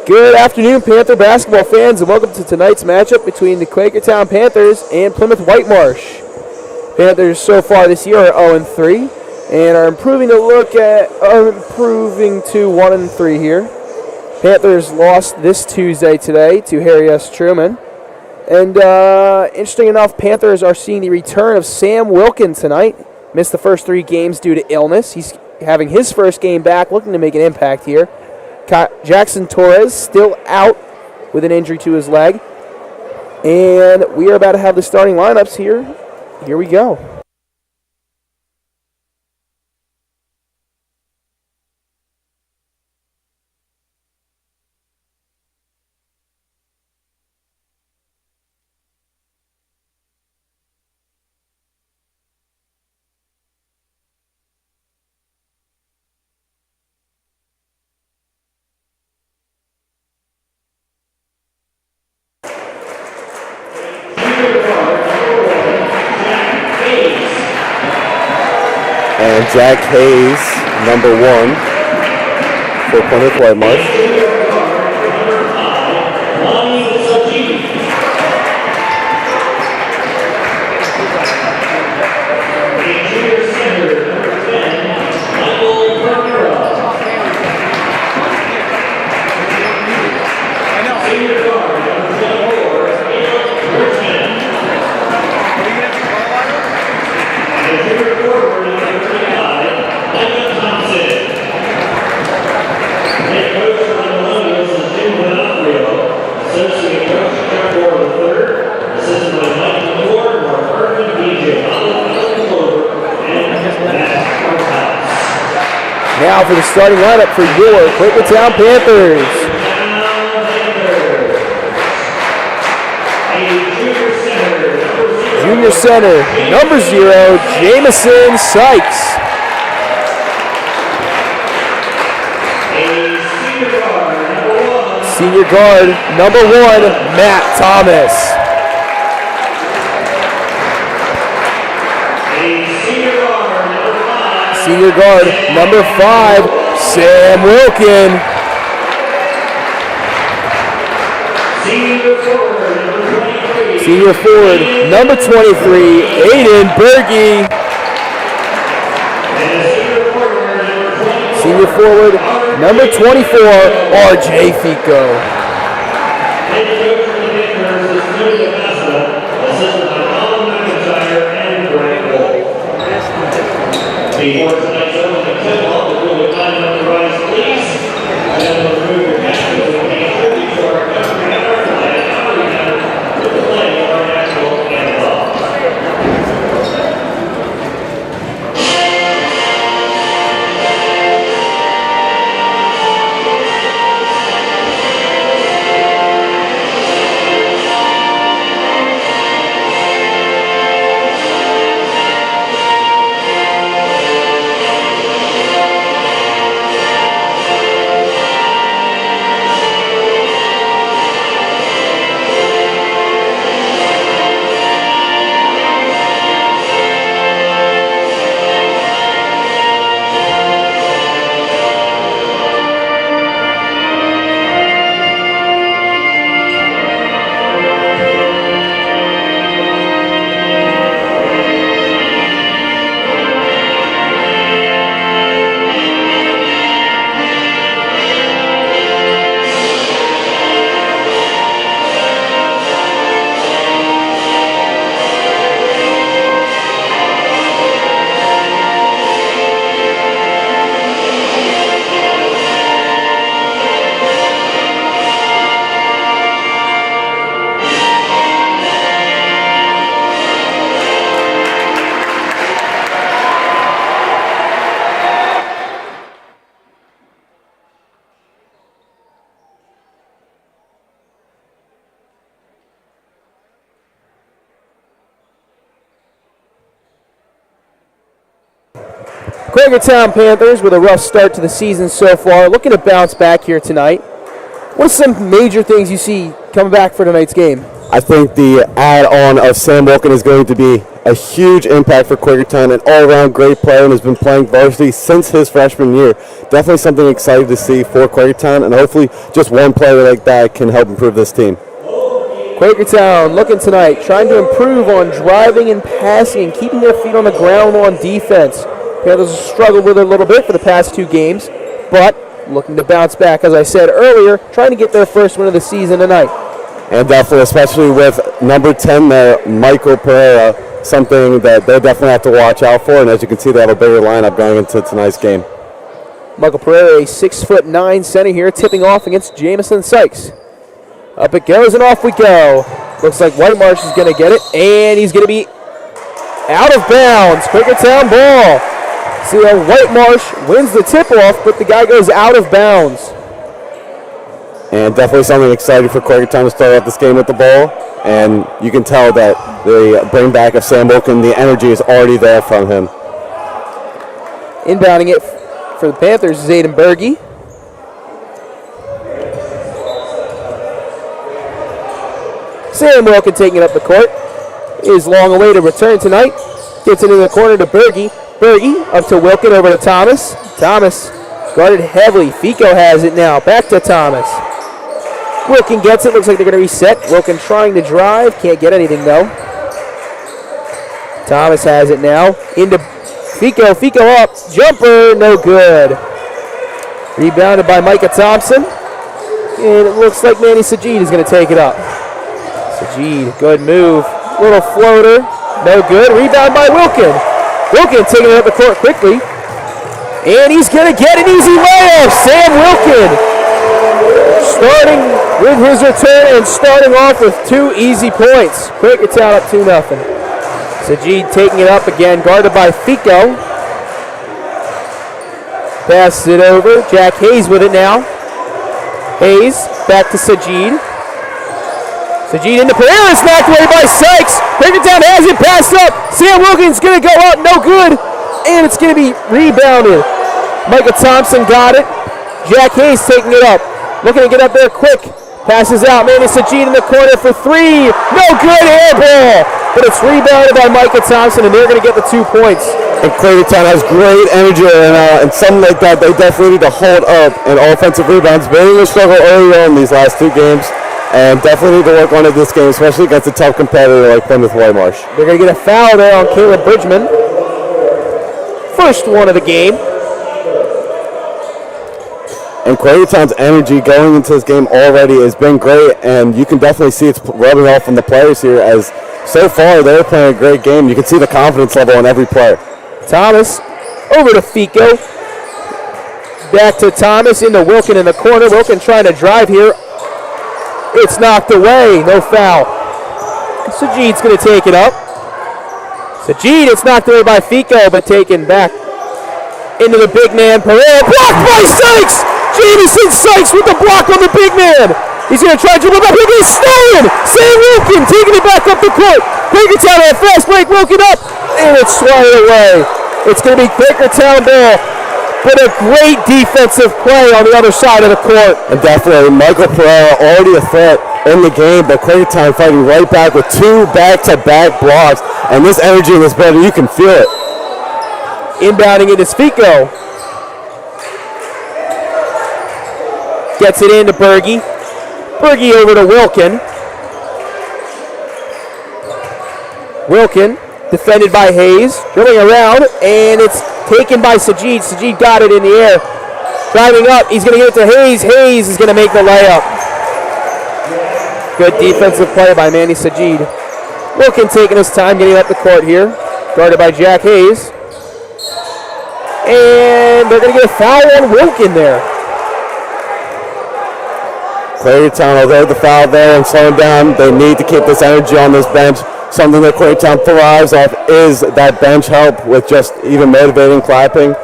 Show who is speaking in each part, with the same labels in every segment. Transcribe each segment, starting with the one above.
Speaker 1: Good afternoon, Panther basketball fans, and welcome to tonight's matchup between the Quakertown Panthers and Plymouth Whitemarsh. Panthers so far this year are 0-3 and are improving to 1-3 here. Panthers lost this Tuesday today to Harry S. Truman. And interesting enough, Panthers are seeing the return of Sam Wilkin tonight. Missed the first 3 games due to illness. He's having his first game back, looking to make an impact here. Jackson Torres still out with an injury to his leg. And we are about to have the starting lineups here. Here we go.
Speaker 2: And Jack Hayes, number 1 for Plymouth Whitemarsh.
Speaker 1: Now for the starting lineup for your Quakertown Panthers. Junior center, number 0, Jamison Sykes. Senior guard, number 1, Matt Thomas. Senior guard, number 5, Sam Wilkin. Senior forward, number 23, Aiden Berge. Senior forward, number 24, RJ Fico. Quakertown Panthers with a rough start to the season so far, looking to bounce back here tonight. What are some major things you see coming back for tonight's game?
Speaker 2: I think the add-on of Sam Wilkin is going to be a huge impact for Quakertown, an all-around great player, and has been playing varsity since his freshman year. Definitely something exciting to see for Quakertown, and hopefully just one player like that can help improve this team.
Speaker 1: Quakertown looking tonight, trying to improve on driving and passing and keeping their feet on the ground on defense. Panthers have struggled with it a little bit for the past 2 games, but looking to bounce back, as I said earlier, trying to get their first win of the season tonight.
Speaker 2: And definitely, especially with number 10 there, Michael Pereira, something that they definitely have to watch out for. And as you can see, they have a bigger lineup going into tonight's game.
Speaker 1: Michael Pereira, a 6'9" center here, tipping off against Jamison Sykes. Up it goes and off we go. Looks like Whitemarsh is going to get it, and he's going to be out of bounds. Quakertown ball. See how Whitemarsh wins the tip-off, but the guy goes out of bounds.
Speaker 2: And definitely something exciting for Quakertown to start out this game with the ball. And you can tell that the bring back of Sam Wilkin, the energy is already there from him.
Speaker 1: Inbounding it for the Panthers is Aiden Berge. Sam Wilkin taking it up the court. His long-awaited return tonight. Gets it in the corner to Berge. Berge up to Wilkin, over to Thomas. Thomas guarded heavily. Fico has it now. Back to Thomas. Wilkin gets it. Looks like they're going to reset. Wilkin trying to drive. Can't get anything, though. Thomas has it now. Into Fico. Fico up. Jumper. No good. Rebounded by Micah Thompson. And it looks like Manny Sajid is going to take it up. Sajid, good move. Little floater. No good. Rebound by Wilkin. Wilkin taking it up the court quickly. And he's going to get an easy layup. Sam Wilkin starting with his return and starting off with 2 easy points. Quakertown up 2-0. Sajid taking it up again, guarded by Fico. Passes it over. Jack Hayes with it now. Hayes back to Sajid. Sajid into Pereira, knocked away by Sykes. Quakertown has it, passed up. Sam Wilkins going to go up, no good. And it's going to be rebounded. Micah Thompson got it. Jack Hayes taking it up. Looking to get up there quick. Passes out. Manny Sajid in the corner for 3. No good, air ball. But it's rebounded by Micah Thompson, and they're going to get the 2 points.
Speaker 2: And Quakertown has great energy right now, and something like that, they definitely need to hold up in offensive rebounds. Very struggle early on in these last 2 games. And definitely need to work on it this game, especially against a tough competitor like Plymouth Whitemarsh.
Speaker 1: They're going to get a foul there on Caleb Bridgman. First one of the game.
Speaker 2: And Quakertown's energy going into this game already has been great, and you can definitely see it's rubbing off on the players here, as so far they're playing a great game. You can see the confidence level on every player.
Speaker 1: Thomas over to Fico. Back to Thomas, into Wilkin in the corner. Wilkin trying to drive here. It's knocked away, no foul. Sajid's going to take it up. Sajid, it's knocked away by Fico, but taken back into the big man. Pereira blocked by Sykes. Jamison Sykes with the block on the big man. He's going to try to dribble up. He'll get stolen. Sam Wilkin taking it back up the court. Quakertown on a fast break. Wilkin up, and it's swatted away. It's going to be Quakertown ball. But a great defensive play on the other side of the court.
Speaker 2: And definitely, Michael Pereira already a threat in the game, but Quakertown fighting right back with 2 back-to-back blocks. And this energy in this building, you can feel it.
Speaker 1: Inbounding it is Fico. Gets it into Berge. Berge over to Wilkin. Wilkin, defended by Hayes. Dribbling around, and it's taken by Sajid. Sajid got it in the air. Driving up, he's going to get it to Hayes. Hayes is going to make the layup. Good defensive play by Manny Sajid. Wilkin taking his time getting up the court here. Guarded by Jack Hayes. And they're going to get a foul on Wilkin there.
Speaker 2: Quakertown, although the foul there and slowing down, they need to keep this energy on this bench. Something that Quakertown thrives off is that bench help with just even motivating, clapping.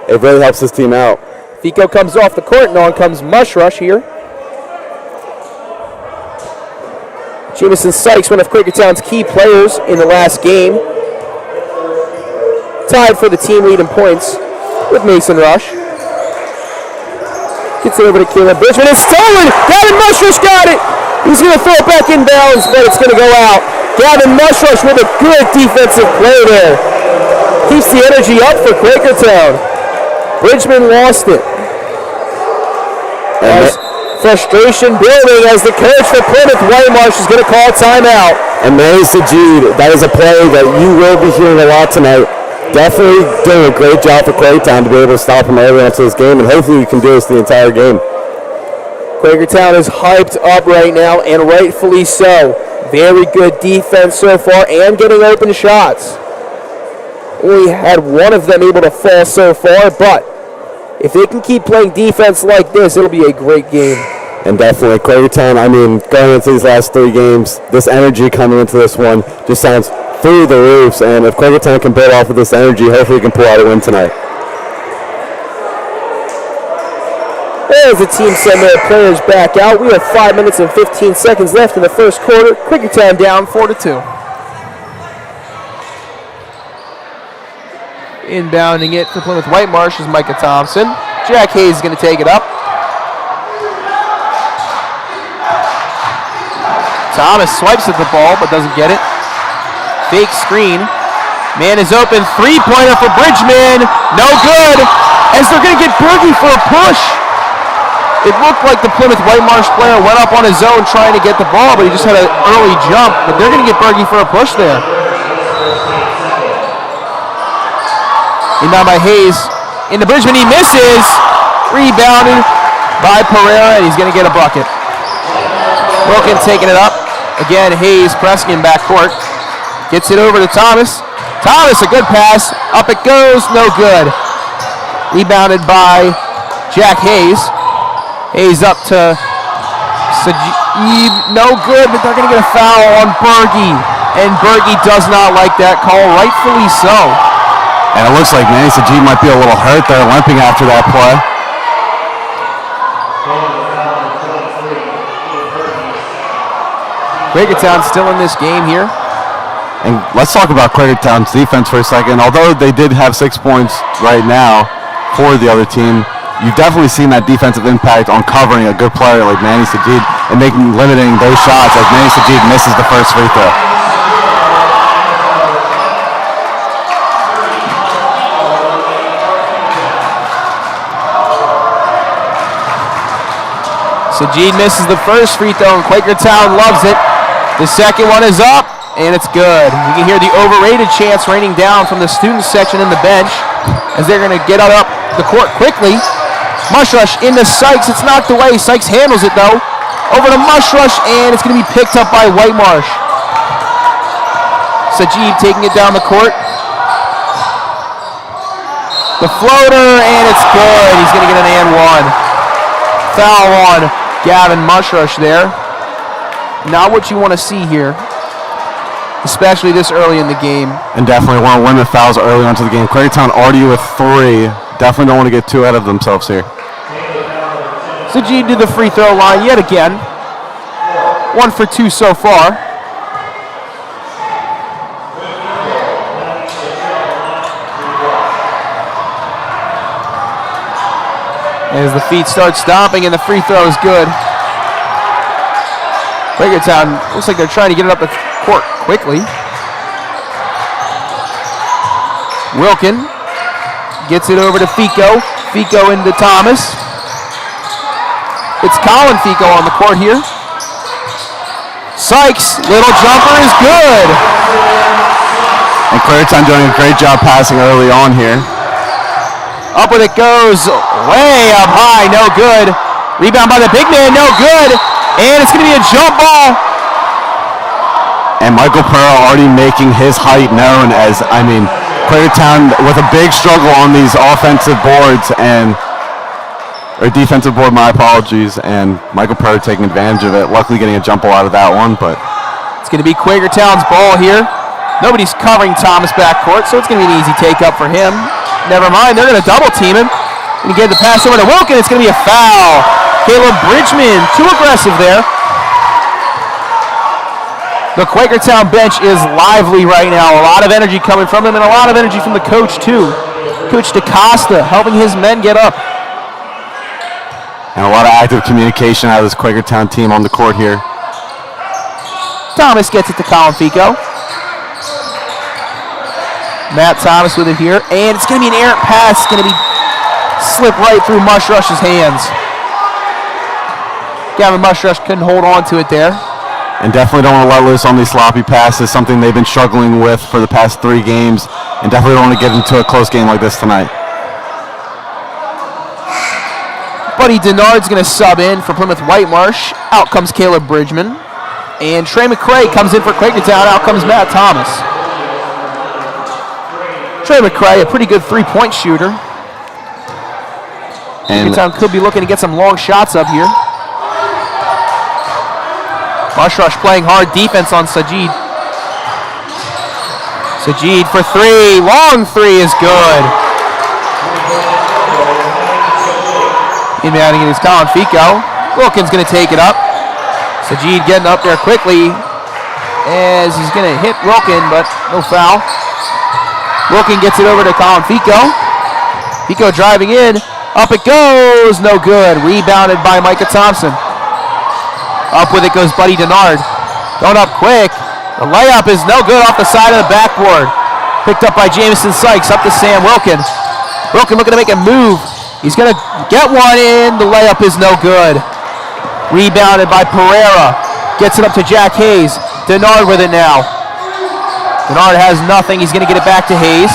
Speaker 2: It really helps this team out.
Speaker 1: Fico comes off the court, and on comes Mush Rush here. Jamison Sykes, one of Quakertown's key players in the last game. Tied for the team lead in points with Mason Rush. Gets it over to Caleb Bridgman. It's stolen! Got it! Mush Rush got it! He's going to throw it back inbounds, but it's going to go out. Gavin Mushrush with a good defensive play there. Keeps the energy up for Quakertown. Bridgman lost it. As frustration building as the coach for Plymouth Whitemarsh is going to call timeout.
Speaker 2: And Manny Sajid, that is a play that you will be hearing a lot tonight. Definitely doing a great job for Quakertown to be able to stop him early into this game, and hopefully we can do this the entire game.
Speaker 1: Quakertown is hyped up right now, and rightfully so. Very good defense so far, and getting open shots. Only had one of them able to fall so far, but if they can keep playing defense like this, it'll be a great game.
Speaker 2: And definitely Quakertown, going into these last 3 games, this energy coming into this one just sounds through the roofs, and if Quakertown can build off of this energy, hopefully we can pull out a win tonight.
Speaker 1: As the team send their players back out, we have 5 minutes and 15 seconds left in the first quarter. Quakertown down 4-2. Inbounding it for Plymouth Whitemarsh is Micah Thompson. Jack Hayes is going to take it up. Thomas swipes at the ball but doesn't get it. Fake screen. Man is open. 3-pointer for Bridgman. No good. As they're going to get Berge for a push. It looked like the Plymouth Whitemarsh player went up on his own trying to get the ball, but he just had an early jump. But they're going to get Berge for a push there. Inbound by Hayes. Into Bridgman. He misses. Rebounded by Pereira, and he's going to get a bucket. Wilkins taking it up. Again, Hayes pressing him backcourt. Gets it over to Thomas. Thomas, a good pass. Up it goes. No good. Rebounded by Jack Hayes. Hayes up to Sajid. No good, but they're going to get a foul on Berge. And Berge does not like that call, rightfully so.
Speaker 2: And it looks like Manny Sajid might be a little hurt there, limping after that play.
Speaker 1: Quakertown still in this game here.
Speaker 2: And let's talk about Quakertown's defense for a second. Although they did have 6 points right now for the other team, you've definitely seen that defensive impact on covering a good player like Manny Sajid and limiting those shots as Manny Sajid misses the first free throw.
Speaker 1: Sajid misses the first free throw, and Quakertown loves it. The second one is up, and it's good. You can hear the overrated chants raining down from the student section in the bench as they're going to get up the court quickly. Mushrush into Sykes. It's knocked away. Sykes handles it, though. Over to Mushrush, and it's going to be picked up by Whitemarsh. Sajid taking it down the court. The floater, and it's good. He's going to get an and one. Foul on Gavin Mushrush there. Not what you want to see here, especially this early in the game.
Speaker 2: And definitely want to limit fouls early on to the game. Quakertown already with 3. Definitely don't want to get too ahead of themselves here.
Speaker 1: Sajid to the free throw line yet again. 1 for 2 so far. As the feet start stomping and the free throw is good. Quakertown looks like they're trying to get it up the court quickly. Wilkin gets it over to Fico. Fico into Thomas. It's Colin Fico on the court here. Sykes, little jumper is good.
Speaker 2: And Quakertown doing a great job passing early on here.
Speaker 1: Up with it goes, way up high, no good. Rebound by the big man, no good. And it's going to be a jump ball.
Speaker 2: And Michael Pearl already making his height known as, Quakertown with a big struggle on these offensive boards or defensive board, my apologies, and Michael Pearl taking advantage of it, luckily getting a jump ball out of that one, but
Speaker 1: it's going to be Quakertown's ball here. Nobody's covering Thomas backcourt, so it's going to be an easy take up for him. Never mind, they're going to double team him. Going to get the pass over to Wilkin. It's going to be a foul. Caleb Bridgman, too aggressive there. The Quakertown bench is lively right now. A lot of energy coming from them and a lot of energy from the coach too. Coach DaCosta helping his men get up.
Speaker 2: And a lot of active communication out of this Quakertown team on the court here.
Speaker 1: Thomas gets it to Colin Fico. Matt Thomas with it here, and it's going to be an errant pass. It's going to be slip right through Mushrush's hands. Gavin Mushrush couldn't hold on to it there.
Speaker 2: And definitely don't want to let loose on these sloppy passes, something they've been struggling with for the past 3 games, and definitely don't want to get into a close game like this tonight.
Speaker 1: Buddy Denard's going to sub in for Plymouth Whitemarsh. Out comes Caleb Bridgman. And Trey McCray comes in for Quakertown. Out comes Matt Thomas. Trey McCray, a pretty good 3-point shooter. And Quakertown could be looking to get some long shots up here. Mushrush playing hard defense on Sajid. Sajid for 3. Long 3 is good. Inbounding it is Colin Fico. Wilkins going to take it up. Sajid getting up there quickly as he's going to hit Wilkin, but no foul. Wilkin gets it over to Colin Fico. Fico driving in. Up it goes. No good. Rebounded by Micah Thompson. Up with it goes Buddy Denard. Going up quick. The layup is no good off the side of the backboard. Picked up by Jamison Sykes. Up to Sam Wilkin. Wilkin looking to make a move. He's going to get one in. The layup is no good. Rebounded by Pereira. Gets it up to Jack Hayes. Denard with it now. Denard has nothing. He's going to get it back to Hayes.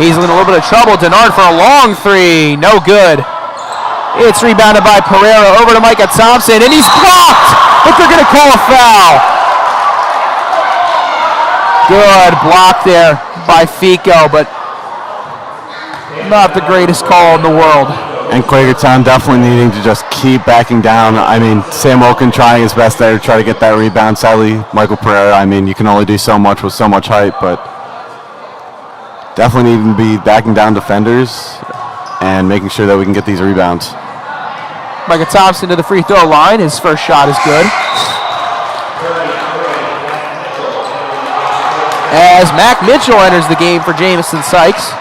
Speaker 1: Hayes in a little bit of trouble. Denard for a long 3. No good. It's rebounded by Pereira over to Micah Thompson, and he's blocked, but they're going to call a foul. Good block there by Fico, but not the greatest call in the world.
Speaker 2: And Quakertown definitely needing to just keep backing down. I mean, Sam Wilkin trying his best there to try to get that rebound. Sadly, Michael Pereira, I mean, you can only do so much with so much height, but definitely needing to be backing down defenders and making sure that we can get these rebounds.
Speaker 1: Micah Thompson to the free throw line. His first shot is good. As Mac Mitchell enters the game for Jamison Sykes.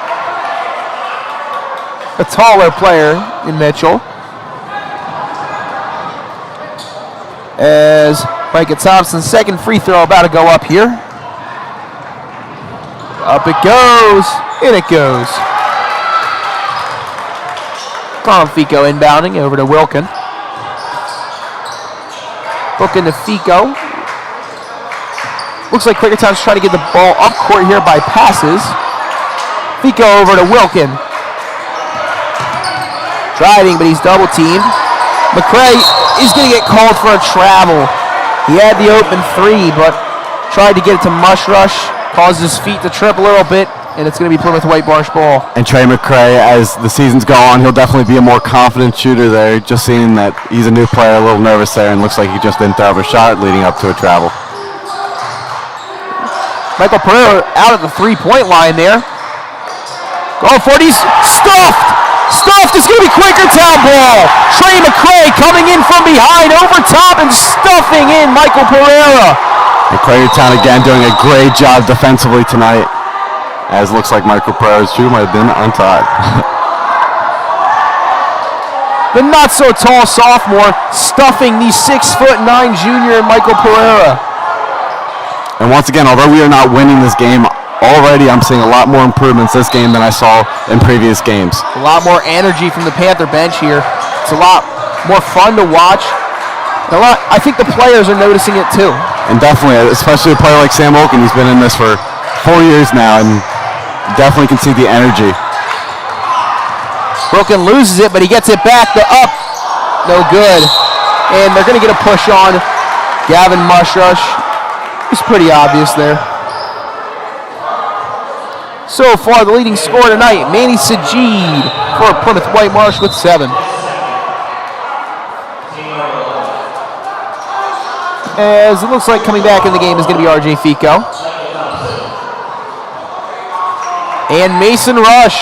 Speaker 1: A taller player in Mitchell. As Micah Thompson's second free throw about to go up here. Up it goes. In it goes. Colin Fico inbounding over to Wilkin. Wilkin to Fico. Looks like Quakertown's trying to get the ball up court here by passes. Fico over to Wilkin. Driving, but he's double teamed. McCray is going to get called for a travel. He had the open 3, but tried to get it to Mushrush. Caused his feet to trip a little bit, and it's going to be Plymouth Whitemarsh ball.
Speaker 2: And Trey McCray, as the seasons go on, he'll definitely be a more confident shooter there. Just seeing that he's a new player, a little nervous there, and looks like he just didn't throw up a shot leading up to a travel.
Speaker 1: Michael Pereira out at the 3-point line there. Going for it, he's stuffed! Stuffed, it's going to be Quakertown ball. Trey McCray coming in from behind, over top, and stuffing in Michael Pereira.
Speaker 2: And Quakertown again doing a great job defensively tonight, as looks like Michael Pereira's shoe might have been untied.
Speaker 1: The not-so-tall sophomore stuffing the 6'9" junior Michael Pereira.
Speaker 2: And once again, although we are not winning this game, already I'm seeing a lot more improvements this game than I saw in previous games.
Speaker 1: A lot more energy from the Panther bench here. It's a lot more fun to watch. And I think the players are noticing it too.
Speaker 2: And definitely, especially a player like Sam Wilkin, he's been in this for 4 years now, and definitely can see the energy.
Speaker 1: Wilkin loses it, but he gets it back. The up, no good. And they're going to get a push on Gavin Mushrush. It's pretty obvious there. So far, the leading scorer tonight, Manny Sajid for Plymouth Whitemarsh with 7. As it looks like coming back in the game is going to be RJ Fico. And Mason Rush,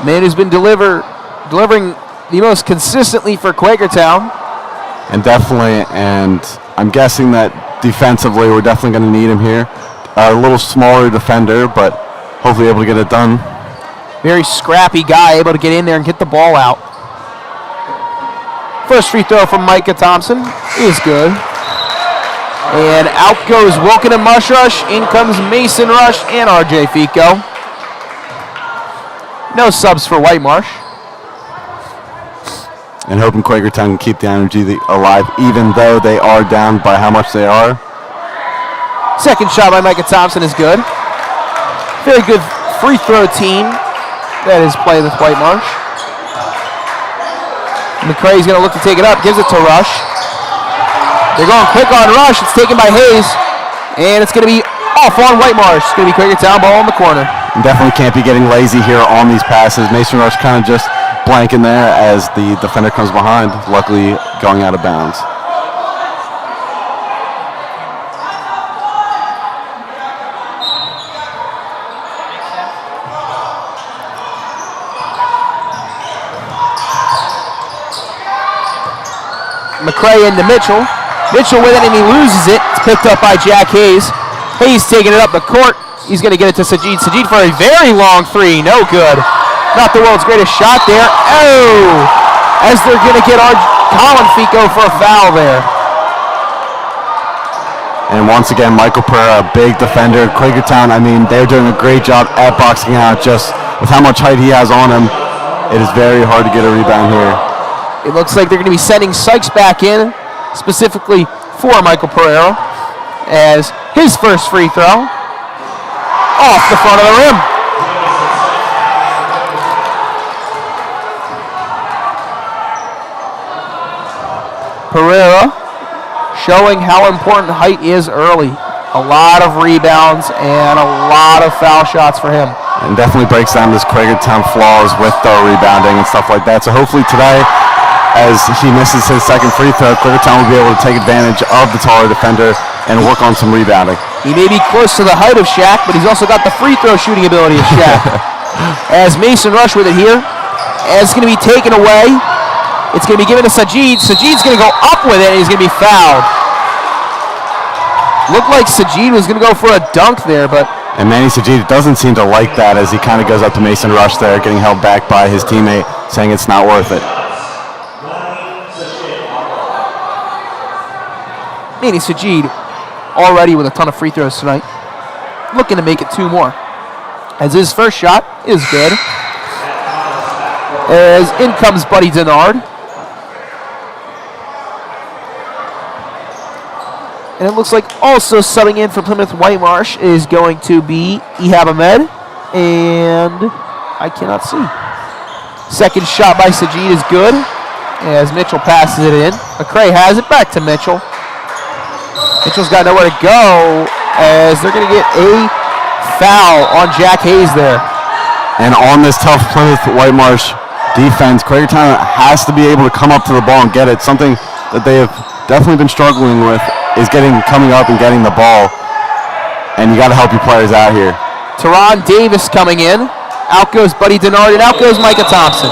Speaker 1: man who's been delivering the most consistently for Quakertown.
Speaker 2: And definitely, and I'm guessing that defensively we're definitely going to need him here. A little smaller defender, but hopefully able to get it done.
Speaker 1: Very scrappy guy, able to get in there and get the ball out. First free throw from Micah Thompson is good. And out goes Wilkin and Mush Rush. In comes Mason Rush and RJ Fico. No subs for Whitemarsh.
Speaker 2: And hoping Quakertown can keep the energy alive, even though they are down by how much they are.
Speaker 1: Second shot by Micah Thompson is good. Very good free throw team that is playing with Whitemarsh. McCrae's going to look to take it up, gives it to Rush. They're going quick on Rush. It's taken by Hayes, and it's going to be off on Whitemarsh. It's going to be Quakertown ball in the corner.
Speaker 2: Definitely can't be getting lazy here on these passes. Mason Rush kind of just blanking there as the defender comes behind, luckily going out of bounds.
Speaker 1: McCrae into Mitchell. Mitchell with it, and he loses it. It's picked up by Jack Hayes. Hayes taking it up the court. He's going to get it to Sajid. Sajid for a very long three. No good. Not the world's greatest shot there. Oh! As they're going to get Colin Fico for a foul there.
Speaker 2: And once again, Michael Pereira, a big defender. Quakertown, I mean, they're doing a great job at boxing out. Just with how much height he has on him, it is very hard to get a rebound here.
Speaker 1: It looks like they're going to be sending Sykes back in, specifically for Michael Pereira, as his first free throw off the front of the rim. Pereira showing how important height is early. A lot of rebounds and a lot of foul shots for him.
Speaker 2: And definitely breaks down this Quakertown flaws with the rebounding and stuff like that. So hopefully today, as he misses his second free throw, Quakertown will be able to take advantage of the taller defender and work on some rebounding.
Speaker 1: He may be close to the height of Shaq, but he's also got the free throw shooting ability of Shaq. As Mason Rush with it here, as it's going to be taken away, it's going to be given to Sajid. Sajid's going to go up with it, and he's going to be fouled. Looked like Sajid was going to go for a dunk there, but...
Speaker 2: And Manny Sajid doesn't seem to like that as he kind of goes up to Mason Rush there, getting held back by his teammate, saying it's not worth it.
Speaker 1: Manny Sajid already with a ton of free throws tonight. Looking to make it two more. As his first shot is good. As in comes Buddy Denard. And it looks like also subbing in for Plymouth Whitemarsh is going to be Ehab Ahmed. And I cannot see. Second shot by Sajid is good. As Mitchell passes it in. McCrae has it back to Mitchell. Mitchell's got nowhere to go as they're going to get a foul on Jack Hayes there.
Speaker 2: And on this tough Plymouth Whitemarsh defense, Quakertown has to be able to come up to the ball and get it. Something that they have definitely been struggling with is coming up and getting the ball. And you got to help your players out here.
Speaker 1: Teron Davis coming in. Out goes Buddy Denard, and out goes Micah Thompson.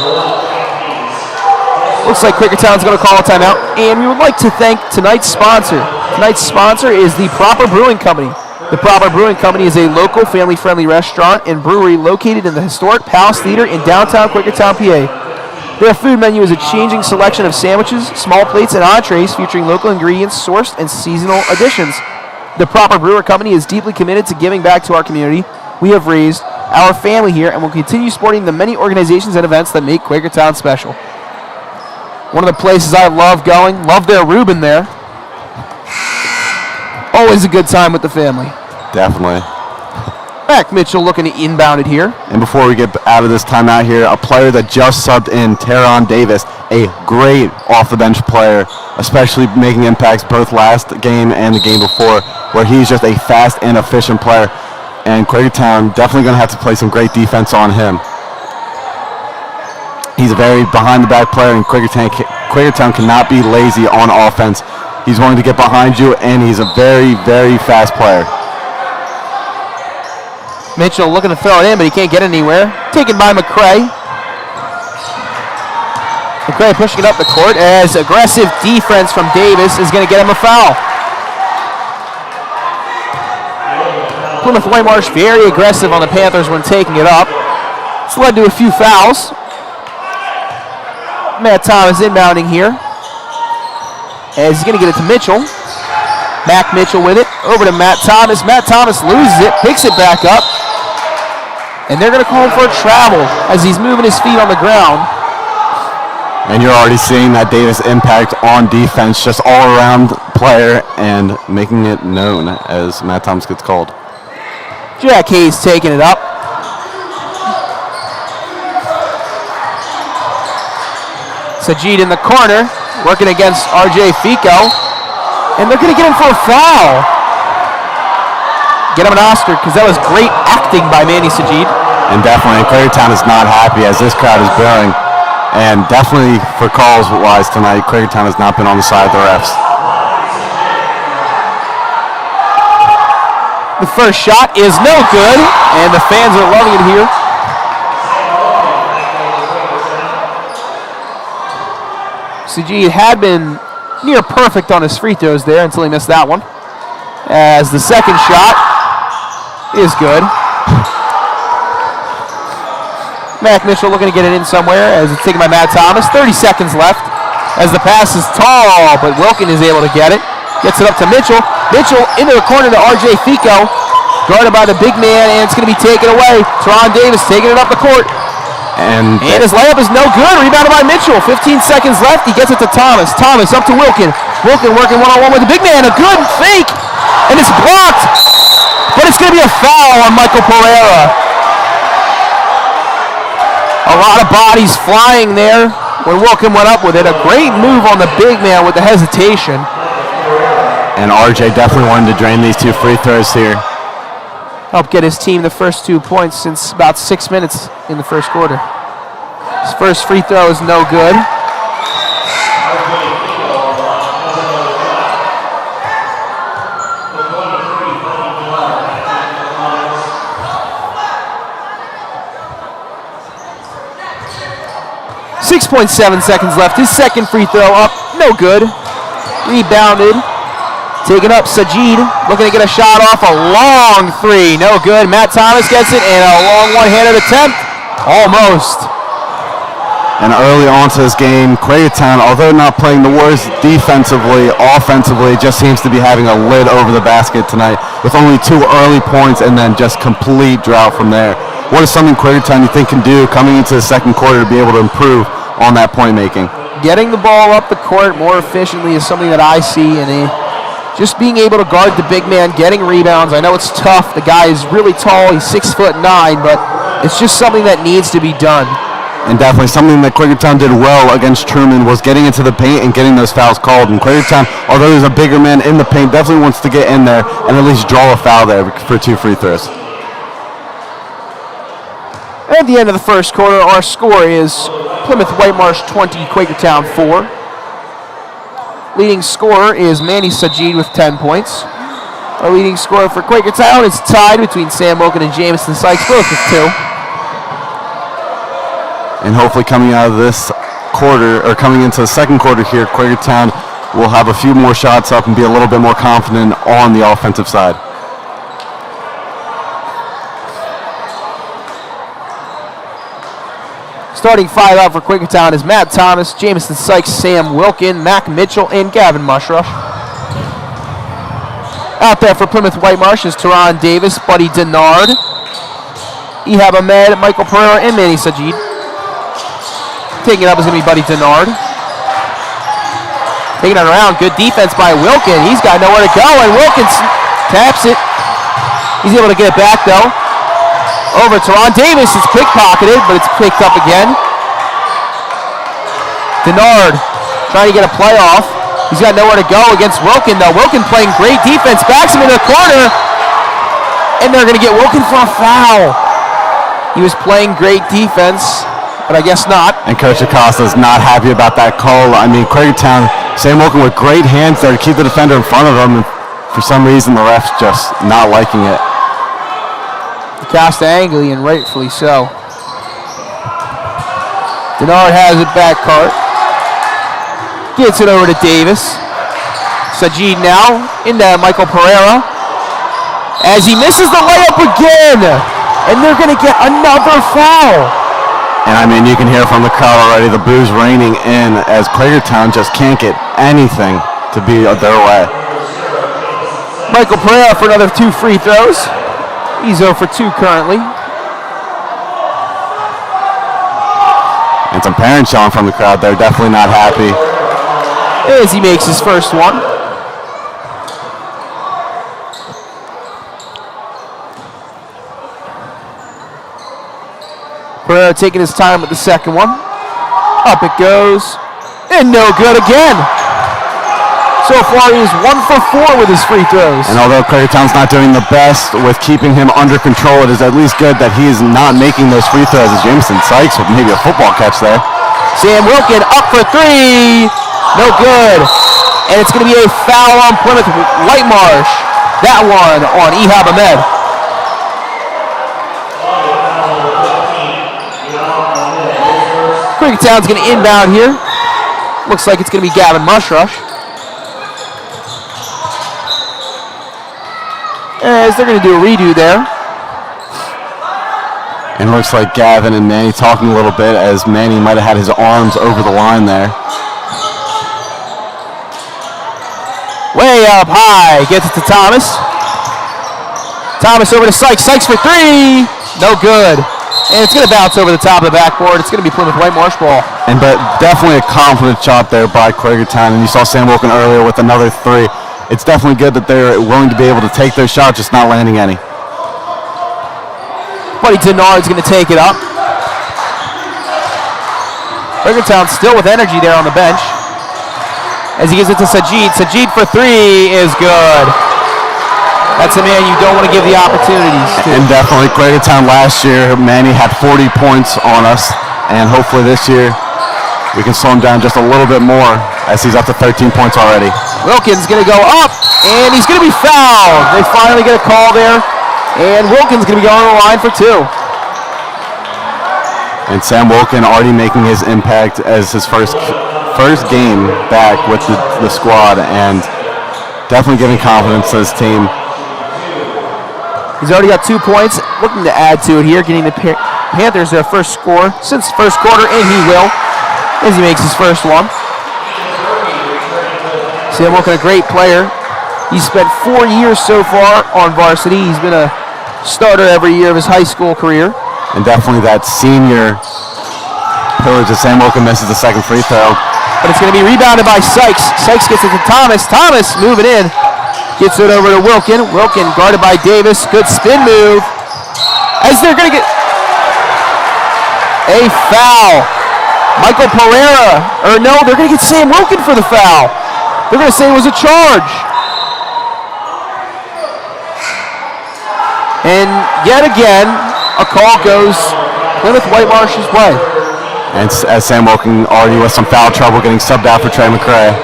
Speaker 1: Looks like Quakertown's going to call a timeout. And we would like to thank tonight's sponsor. Tonight's sponsor is the Proper Brewing Company. The Proper Brewing Company is a local family-friendly restaurant and brewery located in the historic Palace Theater in downtown Quakertown, PA. Their food menu is a changing selection of sandwiches, small plates, and entrees featuring local ingredients sourced and seasonal additions. The Proper Brewer Company is deeply committed to giving back to our community. We have raised our family here and will continue supporting the many organizations and events that make Quakertown special. One of the places I love going, love their Reuben there. Always a good time with the family.
Speaker 2: Definitely.
Speaker 1: Mac Mitchell looking to inbound it here.
Speaker 2: And before we get out of this timeout here, a player that just subbed in, Teron Davis, a great off-the-bench player, especially making impacts both last game and the game before, where he's just a fast and efficient player. And Quakertown definitely going to have to play some great defense on him. He's a very behind-the-back player, and Quakertown cannot be lazy on offense. He's willing to get behind you, and he's a very, very fast player.
Speaker 1: Mitchell looking to throw it in, but he can't get anywhere. Taken by McCrae. McCrae pushing it up the court as aggressive defense from Davis is going to get him a foul. Plymouth Whitemarsh very aggressive on the Panthers when taking it up. It's led to a few fouls. Matt Thomas inbounding here. As he's going to get it to Mitchell. Mac Mitchell with it. Over to Matt Thomas. Matt Thomas loses it, picks it back up. And they're going to call him for a travel as he's moving his feet on the ground.
Speaker 2: And you're already seeing that Davis impact on defense, just all-around player, and making it known as Matt Thomas gets called.
Speaker 1: Jack Hayes taking it up. Sajid in the corner, working against RJ Fico. And they're going to get him for a foul. Get him an Oscar, because that was great acting by Manny Sajid.
Speaker 2: And definitely, Quakertown is not happy as this crowd is booing. And definitely for calls-wise tonight, Quakertown has not been on the side of the refs.
Speaker 1: The first shot is no good, and the fans are loving it here. Sajid had been near perfect on his free throws there until he missed that one. As the second shot is good. Mac Mitchell looking to get it in somewhere as it's taken by Matt Thomas. 30 seconds left as the pass is tall, but Wilkin is able to get it. Gets it up to Mitchell. Mitchell into the corner to RJ Fico. Guarded by the big man, and it's going to be taken away. Teron Davis taking it up the court. And his layup is no good. Rebounded by Mitchell. 15 seconds left. He gets it to Thomas. Thomas up to Wilkin. Wilkin working one-on-one with the big man. A good fake. And it's blocked. But it's going to be a foul on Michael Pereira. A lot of bodies flying there when Wilkin went up with it. A great move on the big man with the hesitation.
Speaker 2: And RJ definitely wanted to drain these two free throws here.
Speaker 1: Helped get his team the first 2 points since about 6 minutes in the first quarter. His first free throw is no good. .7 seconds left. His second free throw up, no good. Rebounded. Taken up, Sajid, looking to get a shot off, a long three, no good. Matt Thomas gets it, and a long one-handed attempt, almost.
Speaker 2: And early on to this game, Quakertown, although not playing the worst defensively, offensively, just seems to be having a lid over the basket tonight with only 2 early points and then just complete drought from there. What is something Quakertown you think can do coming into the second quarter to be able to improve on that point making?
Speaker 1: Getting the ball up the court more efficiently is something that I see, and just being able to guard the big man, getting rebounds. I know it's tough. The guy is really tall. He's 6'9", but it's just something that needs to be done.
Speaker 2: And definitely something that Quakertown did well against Truman was getting into the paint and getting those fouls called. And Quakertown, although there's a bigger man in the paint, definitely wants to get in there and at least draw a foul there for 2 free throws.
Speaker 1: At the end of the first quarter, our score is Plymouth Whitemarsh 20, Quakertown 4. Leading scorer is Manny Sajid with 10 points. Our leading scorer for Quakertown is tied between Sam Wilkin and Jamison Sykes, both with 2.
Speaker 2: And hopefully coming out of this quarter, or coming into the second quarter here, Quakertown will have a few more shots up and be a little bit more confident on the offensive side.
Speaker 1: Starting 5 out for Quakertown is Matt Thomas, Jamison Sykes, Sam Wilkin, Mac Mitchell, and Gavin Mushrush. Out there for Plymouth Whitemarsh is Teron Davis, Buddy Denard, Ehab Ahmed, Michael Pereira, and Manny Sajid. Taking it up is going to be Buddy Denard. Taking it around, good defense by Wilkin. He's got nowhere to go, and Wilkin taps it. He's able to get it back, though. Over to Ron Davis, it's pickpocketed, but it's picked up again. Denard trying to get a play off. He's got nowhere to go against Wilkin, though. Wilkin playing great defense, backs him into the corner, and they're going to get Wilkin for a foul. He was playing great defense, but I guess not.
Speaker 2: And Coach Acosta is not happy about that call. I mean, Quakertown, Sam Wilkin with great hands there to keep the defender in front of him, and for some reason the ref's just not liking it.
Speaker 1: Acosta angry, and rightfully so. Denard has it back cart. Gets it over to Davis. Sajid now into Michael Pereira. As he misses the layup again. And they're going to get another foul.
Speaker 2: And I mean, you can hear from the crowd already, the boos raining in as Quakertown just can't get anything to be their way.
Speaker 1: Michael Pereira for another 2 free throws. He's 0 for 2 currently.
Speaker 2: And some parents showing from the crowd. They're definitely not happy.
Speaker 1: As he makes his first one. Pereira taking his time with the second one. Up it goes. And no good again. So far he is 1 for 4 with his free throws.
Speaker 2: And although Quakertown's not doing the best with keeping him under control, it is at least good that he is not making those free throws as Jameson Sykes with maybe a football catch there.
Speaker 1: Sam Wilkin up for 3. No good. And it's going to be a foul on Plymouth Whitemarsh. That one on Ehab Ahmed. Quakertown's going to inbound here. Looks like it's going to be Gavin Mushrush. As they're going to do a redo there.
Speaker 2: And it looks like Gavin and Manny talking a little bit as Manny might have had his arms over the line there.
Speaker 1: Way up high. Gets it to Thomas. Thomas over to Sykes. Sykes for 3. No good. And it's going to bounce over the top of the backboard. It's going to be Plymouth Whitemarsh ball.
Speaker 2: But definitely a confident shot there by Quakertown. And you saw Sam Wilkin earlier with another 3. It's definitely good that they're willing to be able to take their shot, just not landing any.
Speaker 1: Buddy Denard's going to take it up. Quakertown still with energy there on the bench. As he gives it to Sajid. Sajid for 3 is good. That's a man you don't want to give the opportunities to.
Speaker 2: And definitely Quakertown last year, Manny had 40 points on us. And hopefully this year we can slow him down just a little bit more as he's up to 13 points already.
Speaker 1: Wilkins going to go up, and he's going to be fouled. They finally get a call there, and Wilkins going to be going on the line for 2.
Speaker 2: And Sam Wilkin already making his impact as his first game back with the squad, and definitely giving confidence to his team.
Speaker 1: He's already got 2 points, looking to add to it here, getting the Panthers their first score since first quarter, and he will, as he makes his first one. Sam Wilkin, a great player. He's spent 4 years so far on varsity. He's been a starter every year of his high school career.
Speaker 2: And definitely that senior pillage as Sam Wilkin misses the second free throw.
Speaker 1: But it's going to be rebounded by Sykes. Sykes gets it to Thomas. Thomas moving in. Gets it over to Wilkin. Wilkin guarded by Davis. Good spin move. As they're going to get a foul. Michael Pereira. Or no, they're going to get Sam Wilkin for the foul. They're going to say it was a charge. And yet again, a call goes Plymouth Whitemarsh's way.
Speaker 2: And as Sam Wilkin already with some foul trouble getting subbed out for Trey McCray.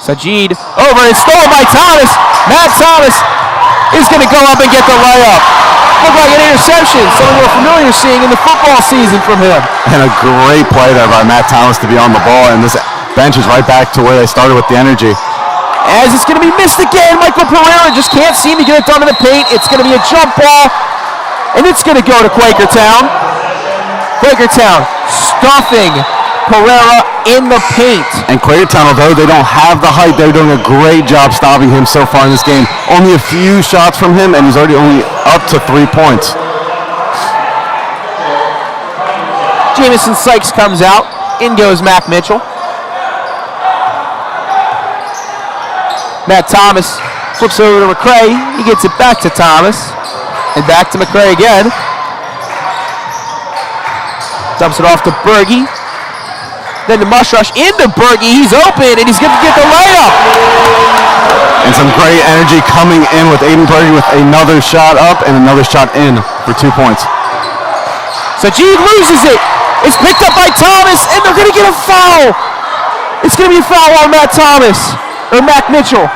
Speaker 1: Sajid over and stolen by Thomas. Matt Thomas is going to go up and get the layup. Looked like an interception, something we're familiar seeing in the football season from him.
Speaker 2: And a great play there by Matt Thomas to be on the ball, and this bench is right back to where they started with the energy.
Speaker 1: As it's going to be missed again, Michael Pereira just can't seem to get it done in the paint. It's going to be a jump ball, and it's going to go to Quakertown. Quakertown stuffing Pereira in the paint.
Speaker 2: And Quakertown, although they don't have the height, they're doing a great job stopping him so far in this game. Only a few shots from him, and he's already only up to 3 points.
Speaker 1: Jamison Sykes comes out. In goes Mac Mitchell. Matt Thomas flips over to McCray. He gets it back to Thomas. And back to McCray again. Dumps it off to Berge. Then to Mushrush into Berge. He's open, and he's going to get the layup.
Speaker 2: And some great energy coming in with Aiden Berge with another shot up and another shot in for 2 points.
Speaker 1: Sajid loses it. It's picked up by Thomas, and they're going to get a foul. It's going to be a foul on Matt Thomas, or Mac Mitchell.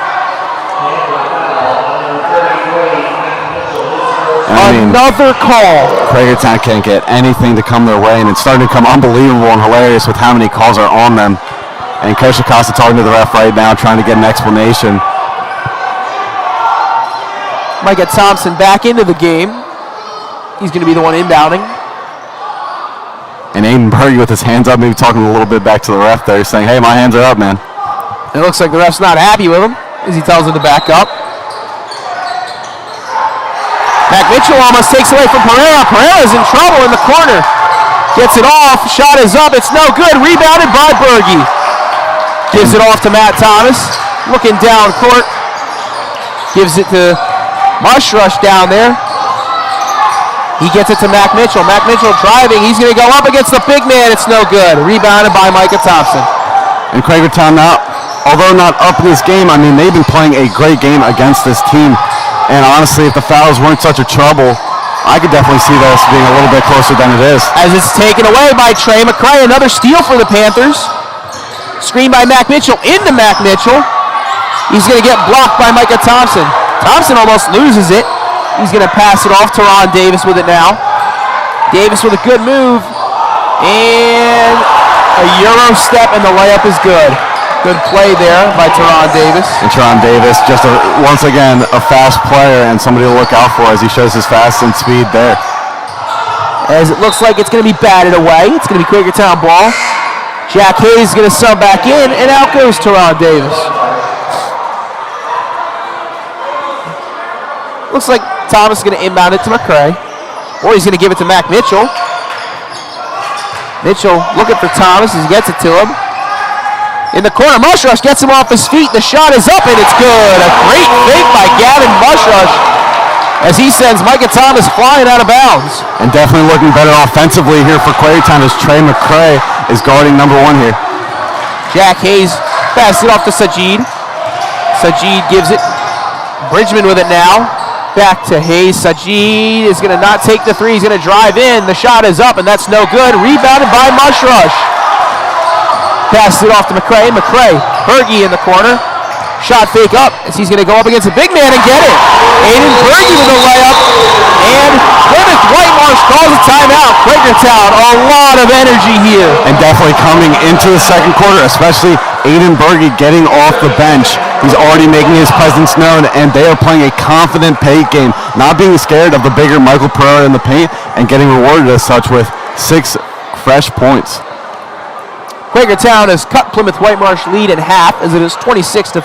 Speaker 1: Another call.
Speaker 2: Quakertown can't get anything to come their way, and it's starting to come unbelievable and hilarious with how many calls are on them. And Coach Acosta talking to the ref right now, trying to get an explanation.
Speaker 1: Might get Thompson back into the game. He's going to be the one inbounding.
Speaker 2: And Aiden Berge with his hands up, maybe talking a little bit back to the ref there, saying, hey, my hands are up, man.
Speaker 1: It looks like the ref's not happy with him. as he tells him to back up. Mac Mitchell almost takes away from Pereira. Pereira's in trouble in the corner. Gets it off. Shot is up. It's no good. Rebounded by Berge. Gives it off to Matt Thomas. Looking down court. Gives it to Mushrush down there. He gets it to Mac Mitchell. Mac Mitchell driving. He's going to go up against the big man. It's no good. Rebounded by Micah Thompson.
Speaker 2: And Quakertown now, although not up in this game, I mean, they've been playing a great game against this team. And honestly, if the fouls weren't such a trouble, I could definitely see this being a little bit closer than it is.
Speaker 1: As it's taken away by Trey McCray. Another steal for the Panthers. Screen by Mac Mitchell into Mac Mitchell. He's going to get blocked by Micah Thompson. Thompson almost loses it. He's going to pass it off to Ron Davis with it now. Davis with a good move. And a Euro step, and the layup is good. Good play there by Teron Davis.
Speaker 2: And Teron Davis, just once again, a fast player and somebody to look out for as he shows his fast and speed there.
Speaker 1: As it looks like it's going to be batted away. It's going to be Quakertown ball. Jack Hayes is going to sub back in, and out goes Teron Davis. Looks like Thomas is going to inbound it to McCray. Or he's going to give it to Mac Mitchell. Mitchell looking for Thomas as he gets it to him. In the corner, Mushrush gets him off his feet. The shot is up, and it's good. A great fake by Gavin Mushrush as he sends Micah Thomas flying out of bounds.
Speaker 2: And definitely looking better offensively here for Quakertown as Trey McCray is guarding number 1 here.
Speaker 1: Jack Hayes passes it off to Sajid. Sajid gives it. Bridgman with it now. Back to Hayes. Sajid is going to not take the three. He's going to drive in. The shot is up, and that's no good. Rebounded by Mushrush. Passes it off to McCray. McCray, Berge in the corner. Shot fake up as he's going to go up against a big man and get it. Aiden Berge with a layup. And Plymouth Whitemarsh calls a timeout. Quakertown, a lot of energy here.
Speaker 2: And definitely coming into the second quarter, especially Aiden Berge getting off the bench. He's already making his presence known, and they are playing a confident paint game, not being scared of the bigger Michael Pereira in the paint and getting rewarded as such with 6 fresh points.
Speaker 1: Quakertown has cut Plymouth Whitemarsh lead in half as it is 26-13.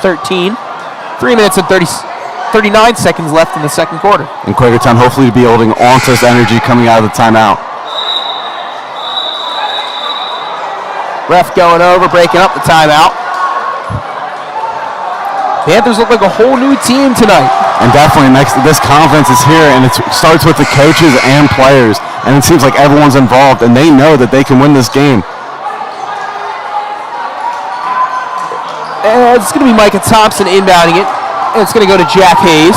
Speaker 1: 3 minutes and 39 seconds left in the second quarter.
Speaker 2: And Quakertown hopefully to be holding on to this energy coming out of the timeout.
Speaker 1: Ref going over, breaking up the timeout. Panthers look like a whole new team tonight.
Speaker 2: And definitely this confidence is here, and it starts with the coaches and players. And it seems like everyone's involved, and they know that they can win this game.
Speaker 1: And it's going to be Micah Thompson inbounding it. And it's going to go to Jack Hayes.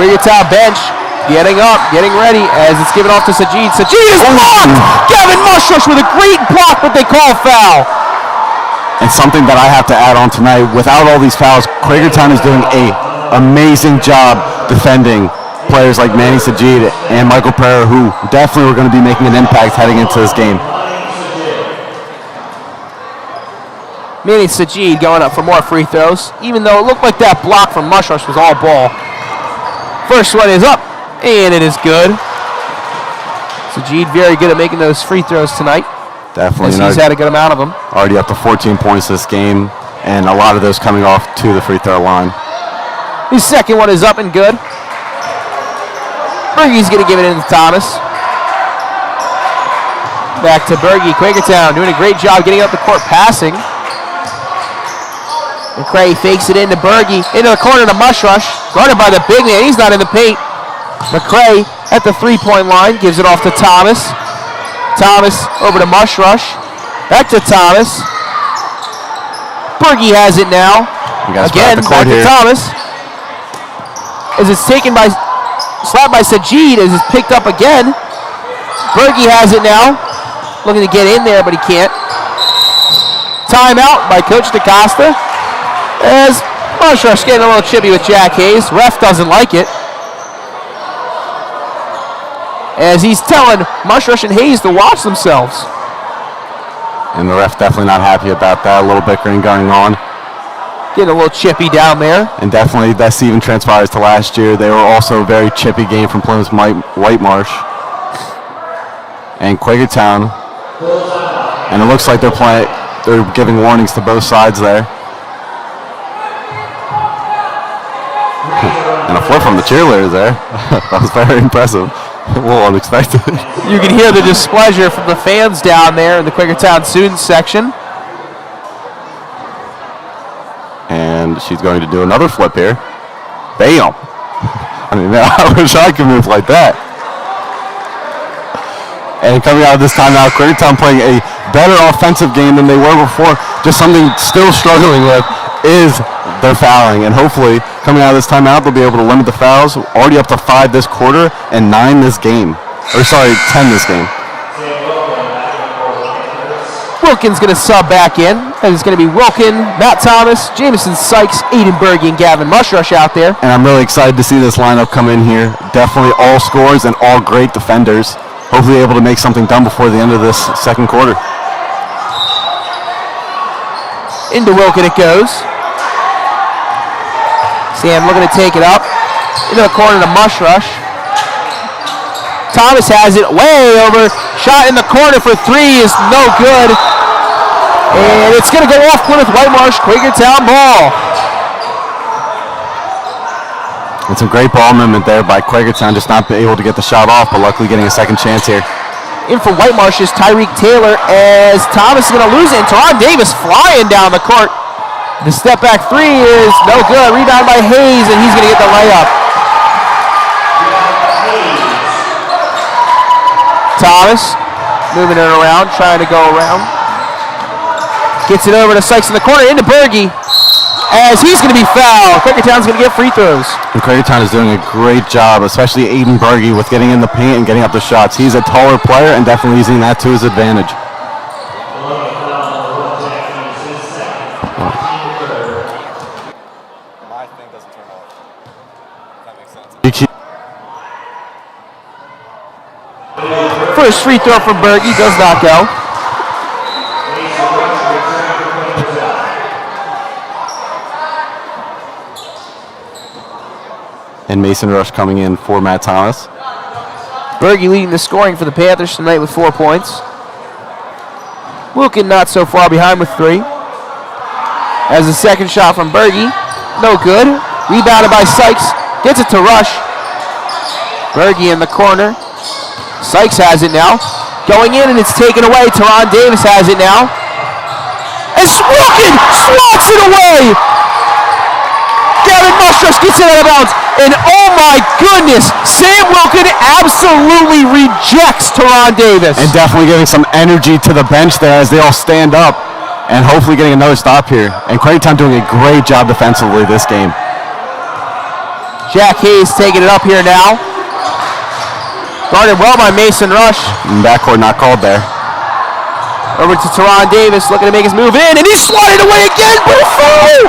Speaker 1: Quakertown bench getting up, getting ready as it's given off to Sajid. Sajid is blocked! Gavin Mushrush with a great block, but they call foul.
Speaker 2: And something that I have to add on tonight, without all these fouls, Quakertown is doing an amazing job defending players like Manny Sajid and Michael Pereira, who definitely are going to be making an impact heading into this game.
Speaker 1: Manny Sajid going up for more free throws, even though it looked like that block from Mushrush was all ball. First one is up, and it is good. Sajid very good at making those free throws tonight.
Speaker 2: Definitely.
Speaker 1: He's had a good amount of them.
Speaker 2: Already up to 14 points this game, and a lot of those coming off to the free throw line.
Speaker 1: His second one is up and good. Berge's going to give it in to Thomas. Back to Berge. Quakertown doing a great job getting up the court passing. McCray fakes it into Berge. Into the corner to Mushrush. Guarded by the big man. He's not in the paint. McCray at the three-point line. Gives it off to Thomas. Thomas over to Mushrush. Back to Thomas. Berge has it now. Again, back to Thomas. As it's taken by... Slapped by Sajid as it's picked up again. Berge has it now. Looking to get in there, but he can't. Timeout by Coach DaCosta. As Mushrush getting a little chippy with Jack Hayes. Ref doesn't like it. As he's telling Mushrush and Hayes to watch themselves.
Speaker 2: And the ref definitely not happy about that. A little bickering going on.
Speaker 1: Getting a little chippy down there.
Speaker 2: And definitely this even transpires to last year. They were also a very chippy game from Plymouth Whitemarsh. and Quakertown. And it looks like they're giving warnings to both sides there. And a flip from the cheerleaders there. That was very impressive. A little unexpected.
Speaker 1: You can hear the displeasure from the fans down there in the Quakertown student section.
Speaker 2: And she's going to do another flip here. Bam! I mean, I wish I could move like that. And coming out of this timeout, Quakertown playing a better offensive game than they were before. Just something still struggling with is their fouling. And hopefully, coming out of this timeout, they'll be able to limit the fouls. Already up to 5 this quarter and 9 this game. 10 this game.
Speaker 1: Wilkin's going to sub back in. And it's going to be Wilkin, Matt Thomas, Jameson Sykes, Aiden Berge, and Gavin Mushrush out there.
Speaker 2: And I'm really excited to see this lineup come in here. Definitely all scores and all great defenders. Hopefully able to make something done before the end of this second quarter.
Speaker 1: Into Wilkin it goes. Sam looking to take it up. Into the corner to Mushrush. Thomas has it way over. Shot in the corner for 3 is no good. And it's going to go off Plymouth Whitemarsh, Quakertown ball.
Speaker 2: And some great ball movement there by Quakertown, just not able to get the shot off, but luckily getting a second chance here.
Speaker 1: In for Whitemarsh is Tyreek Taylor as Thomas is going to lose it. And Teron Davis flying down the court. The step back 3 is no good. Rebound by Hayes, and he's going to get the layup. Thomas moving it around, trying to go around. Gets it over to Sykes in the corner, into Berge. As he's going to be fouled. Quakertown's going to get free throws.
Speaker 2: And Quakertown is doing a great job, especially Aiden Berge, with getting in the paint and getting up the shots. He's a taller player and definitely using that to his advantage. My thing doesn't turn off. That makes sense.
Speaker 1: First free throw from Berge does not go.
Speaker 2: And Mason Rush coming in for Matt Thomas.
Speaker 1: Berge leading the scoring for the Panthers tonight with 4 points. Wilkin not so far behind with 3. As a second shot from Berge, no good. Rebounded by Sykes, gets it to Rush. Berge in the corner. Sykes has it now. Going in and it's taken away. Teron Davis has it now. And Wilkin swats it away. Gavin Mushrush gets it out of bounds. And oh my goodness, Sam Wilkin absolutely rejects Teron Davis.
Speaker 2: And definitely giving some energy to the bench there as they all stand up and hopefully getting another stop here. And Quakertown doing a great job defensively this game.
Speaker 1: Jack Hayes taking it up here now. Guarded well by Mason Rush.
Speaker 2: And backcourt not called there.
Speaker 1: Over to Teron Davis looking to make his move in, and he swatted away again for a foul!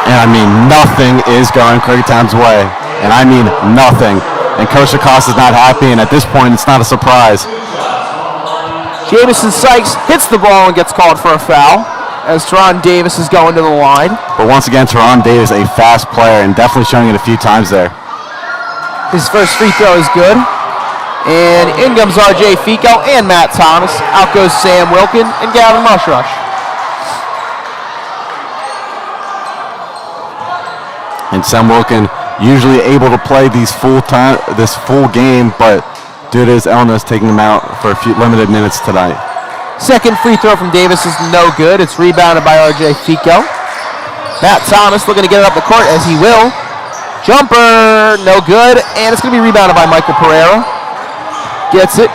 Speaker 2: And I mean, nothing is going Quakertown's way. And I mean nothing. And Coach Acosta is not happy, and at this point, it's not a surprise.
Speaker 1: Jameson Sykes hits the ball and gets called for a foul as Teron Davis is going to the line.
Speaker 2: But once again, Teron Davis, a fast player, and definitely showing it a few times there.
Speaker 1: His first free throw is good. And in comes R.J. Fico and Matt Thomas. Out goes Sam Wilkin and Gavin Mushrush.
Speaker 2: And Sam Wilkin usually able to play this full game, but due to his illness, taking him out for a few limited minutes tonight.
Speaker 1: Second free throw from Davis is no good. It's rebounded by R.J. Fico. Matt Thomas looking to get it up the court, as he will. Jumper, no good. And it's going to be rebounded by Michael Pereira. Gets it.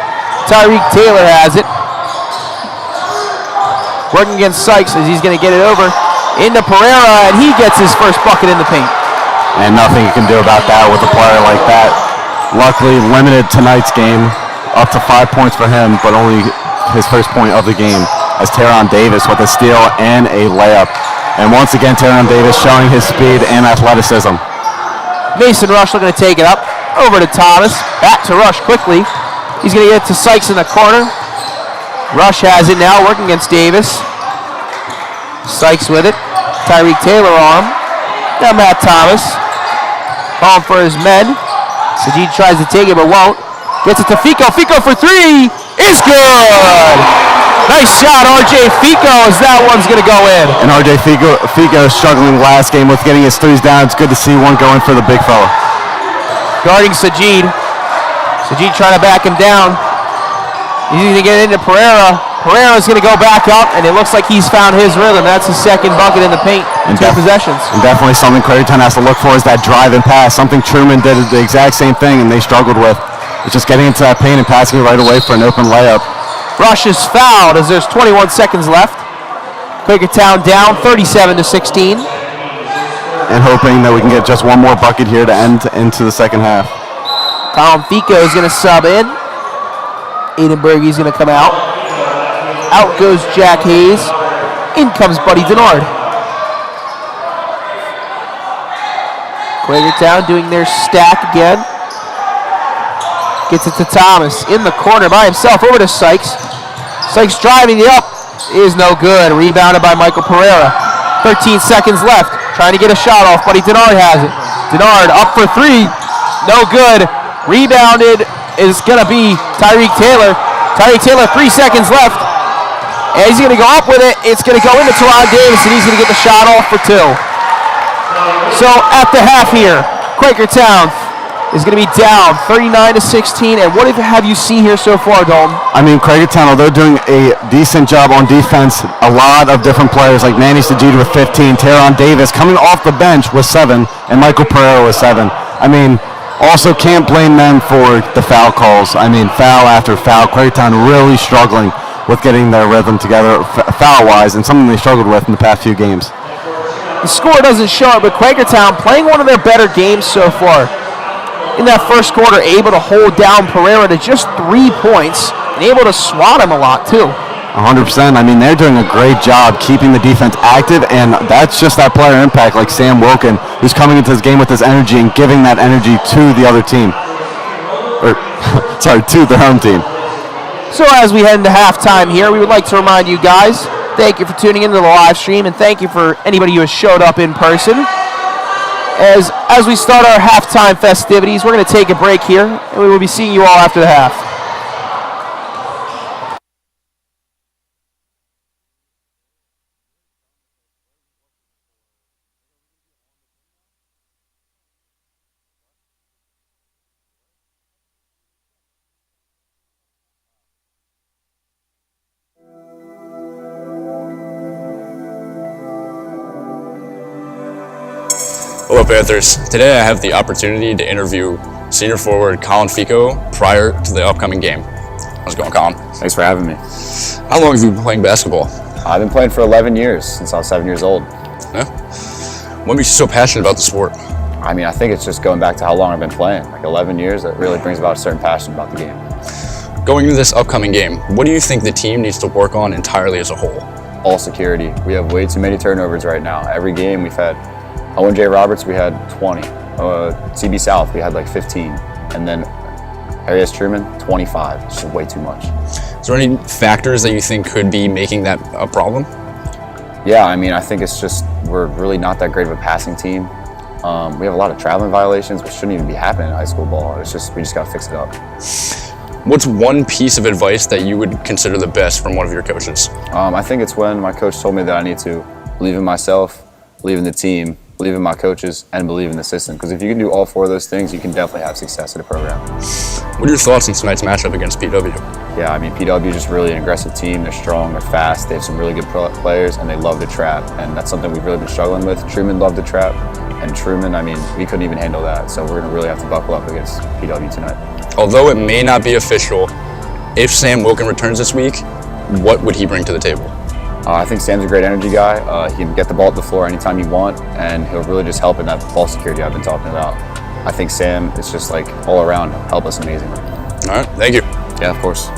Speaker 1: Tyreek Taylor has it. Working against Sykes as he's going to get it over into Pereira, and he gets his first bucket in the paint.
Speaker 2: And nothing you can do about that with a player like that. Luckily, limited tonight's game, up to 5 points for him, but only his first point of the game, as Teron Davis with a steal and a layup. And once again, Teron Davis showing his speed and athleticism.
Speaker 1: Mason Rush looking to take it up. Over to Thomas. Back to Rush quickly. He's going to get it to Sykes in the corner. Rush has it now, working against Davis. Sykes with it. Tyreek Taylor on him. Now Matt Thomas. Calling for his men. Sajid tries to take it but won't. Gets it to Fico. Fico for three is good. Nice shot, RJ Fico, as that one's going to go in.
Speaker 2: And RJ Fico struggling last game with getting his threes down. It's good to see one going for the big fella.
Speaker 1: Guarding Sajid. Sajid trying to back him down. He's going to get into Pereira. Pereira's going to go back up, and it looks like he's found his rhythm. That's his second bucket in the paint in 2 possessions.
Speaker 2: And definitely something Quakertown has to look for is that drive and pass. Something Truman did the exact same thing, and they struggled with. It's just getting into that paint and passing it right away for an open layup.
Speaker 1: Rush is fouled as there's 21 seconds left. Quakertown down 37-16.
Speaker 2: And hoping that we can get just one more bucket here to end into the second half.
Speaker 1: Colin Fico is going to sub in. Aiden Bergey's going to come out. Out goes Jack Hayes. In comes Buddy Denard. Quakertown doing their stack again. Gets it to Thomas in the corner by himself. Over to Sykes. Sykes driving it up. Is no good. Rebounded by Michael Pereira. 13 seconds left. Trying to get a shot off. Buddy Denard has it. Denard up for three. No good. Rebounded is going to be Tyreek Taylor. Tyreek Taylor, 3 seconds left. And he's going to go up with it. It's going to go into Teron Davis, and he's going to get the shot off for two. So at the half here, Quakertown is going to be down 39-16. And what have you seen here so far, Dalton?
Speaker 2: I mean, Quakertown, although doing a decent job on defense, a lot of different players like Manny Sajid with 15, Teron Davis coming off the bench with 7, and Michael Pereira with 7. I mean, also can't blame them for the foul calls. I mean, foul after foul. Quakertown really struggling with getting their rhythm together foul-wise, and something they struggled with in the past few games.
Speaker 1: The score doesn't show it, but Quakertown playing one of their better games so far. In that first quarter, able to hold down Pereira to just 3 points and able to swat him a lot, too.
Speaker 2: 100%. I mean, they're doing a great job keeping the defense active, and that's just that player impact like Sam Wilkin, who's coming into this game with his energy and giving that energy to the other team. To the home team.
Speaker 1: So as we head into halftime here, we would like to remind you guys, thank you for tuning into the live stream, and thank you for anybody who has showed up in person. As we start our halftime festivities, we're going to take a break here, and we will be seeing you all after the half.
Speaker 3: Hello Panthers. Today I have the opportunity to interview senior forward Colin Fico prior to the upcoming game. How's it going, Colin?
Speaker 4: Thanks for having me.
Speaker 3: How long have you been playing basketball?
Speaker 4: I've been playing for 11 years, since I was 7 years old.
Speaker 3: Yeah? What makes you so passionate about the sport?
Speaker 4: I mean, I think it's just going back to how long I've been playing. Like 11 years, that really brings about a certain passion about the game.
Speaker 3: Going into this upcoming game, what do you think the team needs to work on entirely as a whole?
Speaker 4: All security. We have way too many turnovers right now. Every game we've had, Owen J. Roberts, we had 20. CB South, we had like 15. And then Harry S. Truman, 25. It's just way too much.
Speaker 3: Is there any factors that you think could be making that a problem?
Speaker 4: Yeah, I mean, I think it's just we're really not that great of a passing team. We have a lot of traveling violations, which shouldn't even be happening in high school ball. It's just, we just got to fix it up.
Speaker 3: What's one piece of advice that you would consider the best from one of your coaches?
Speaker 4: I think it's when my coach told me that I need to believe in myself, believe in the team, believe in my coaches, and believe in the system. Because if you can do all 4 of those things, you can definitely have success at a program.
Speaker 3: What are your thoughts on tonight's matchup against PW?
Speaker 4: Yeah, I mean, PW is just really an aggressive team. They're strong, they're fast, they have some really good players, and they love to trap. And that's something we've really been struggling with. Truman loved to trap, and Truman, I mean, we couldn't even handle that. So we're going to really have to buckle up against PW tonight.
Speaker 3: Although it may not be official, if Sam Wilkin returns this week, what would he bring to the table?
Speaker 4: I think Sam's a great energy guy. He can get the ball at the floor anytime you want, and he'll really just help in that ball security I've been talking about. I think Sam is just like all around help us amazingly.
Speaker 3: All right, thank you.
Speaker 4: Yeah, of course.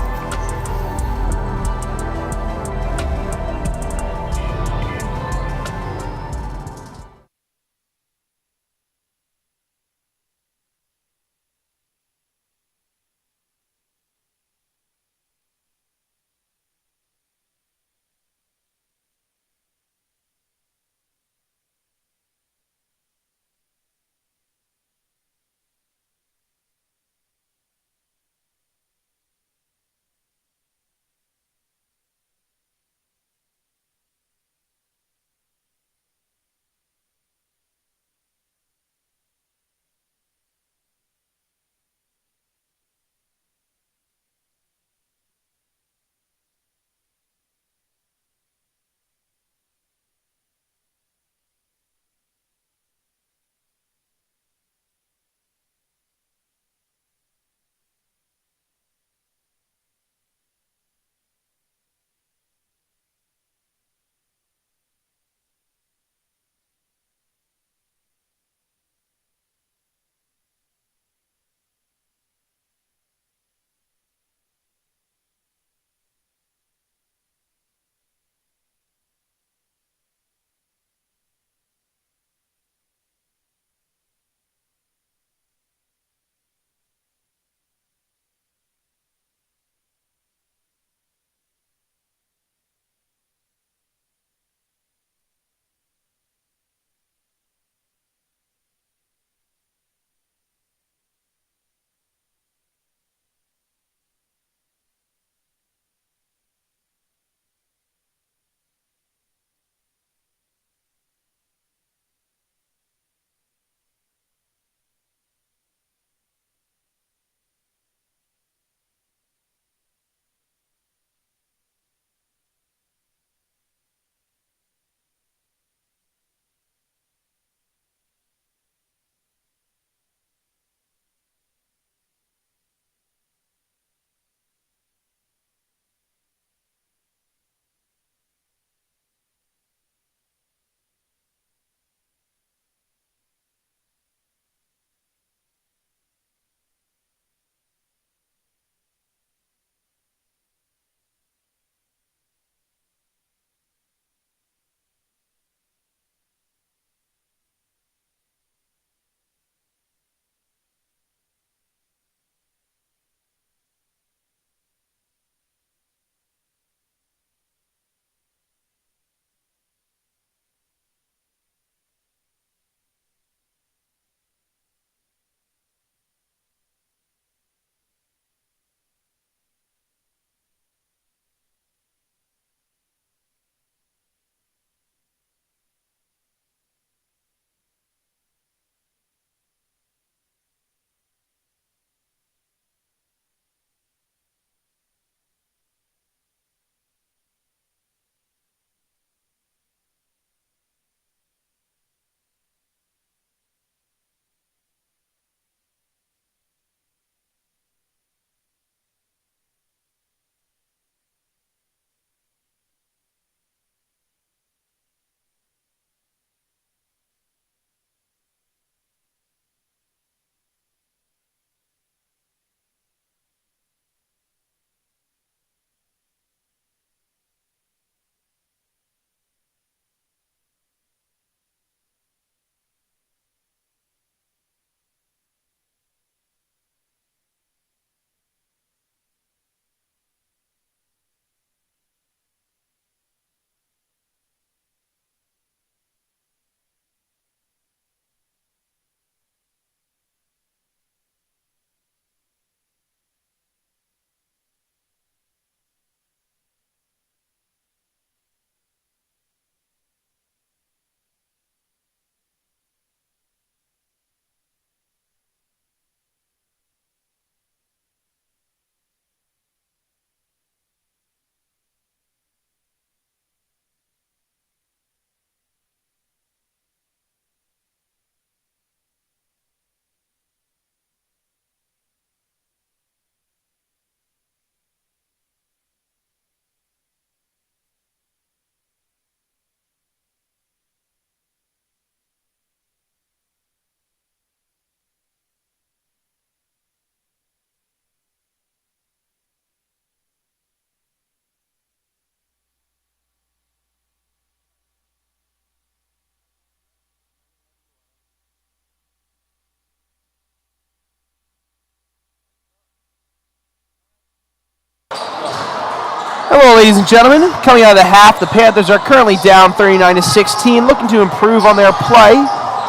Speaker 1: Hello, ladies and gentlemen. Coming out of the half, the Panthers are currently down 39-16, looking to improve on their play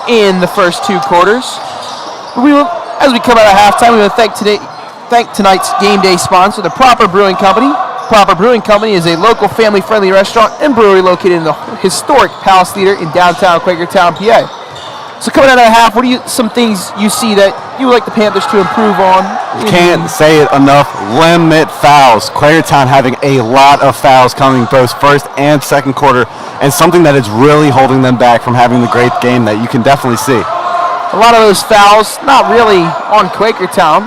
Speaker 1: in the first two quarters. As we come out of halftime, we will thank tonight's game day sponsor, the Proper Brewing Company. Proper Brewing Company is a local family-friendly restaurant and brewery located in the historic Palace Theater in downtown Quakertown, PA. So coming out of the half, what are some things you see that you would like the Panthers to improve on?
Speaker 2: Can't say it enough. Limit fouls. Quakertown having a lot of fouls coming both first and second quarter, and something that is really holding them back from having the great game that you can definitely see.
Speaker 1: A lot of those fouls, not really on Quakertown.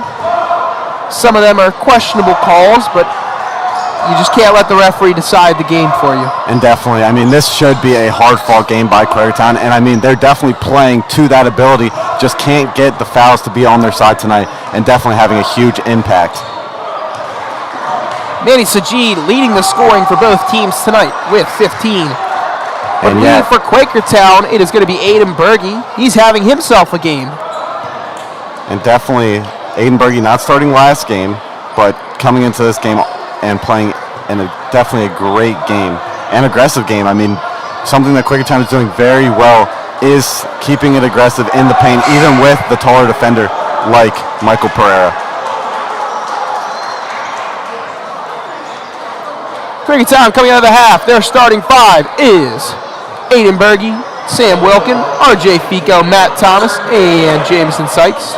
Speaker 1: Some of them are questionable calls, but you just can't let the referee decide the game for you.
Speaker 2: And definitely, I mean, this should be a hard-fought game by Quakertown, and I mean, they're definitely playing to that ability, just can't get the fouls to be on their side tonight, and definitely having a huge impact.
Speaker 1: Manny Sajid leading the scoring for both teams tonight with 15.
Speaker 2: And yet,
Speaker 1: for Quakertown, it is going to be Aiden Berge. He's having himself a game.
Speaker 2: And definitely, Aiden Berge not starting last game, but coming into this game and playing in definitely a great game, an aggressive game. I mean, something that Quakertown is doing very well is keeping it aggressive in the paint, even with the taller defender like Michael Pereira.
Speaker 1: Quakertown coming out of the half, their starting five is Aiden Berge, Sam Wilkin, RJ Fico, Matt Thomas, and Jameson Sykes.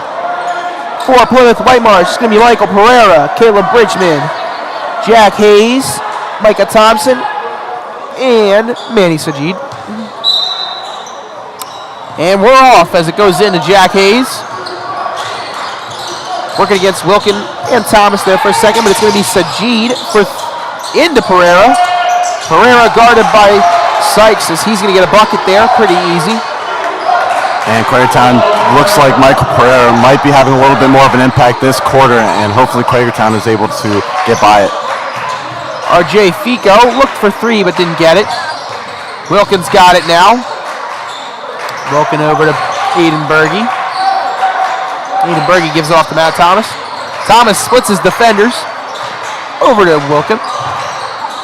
Speaker 1: For Plymouth Whitemarsh, it's going to be Michael Pereira, Caleb Bridgman, Jack Hayes, Micah Thompson, and Manny Sajid. And we're off as it goes into Jack Hayes. Working against Wilkin and Thomas there for a second, but it's going to be Sajid into Pereira. Pereira guarded by Sykes as he's going to get a bucket there, pretty easy.
Speaker 2: And Quakertown looks like Michael Pereira might be having a little bit more of an impact this quarter, and hopefully Quakertown is able to get by it.
Speaker 1: RJ Fico looked for three but didn't get it. Wilkins got it now. Wilkin over to Aiden Berge. Aiden Berge gives off to Matt Thomas. Thomas splits his defenders. Over to Wilkin.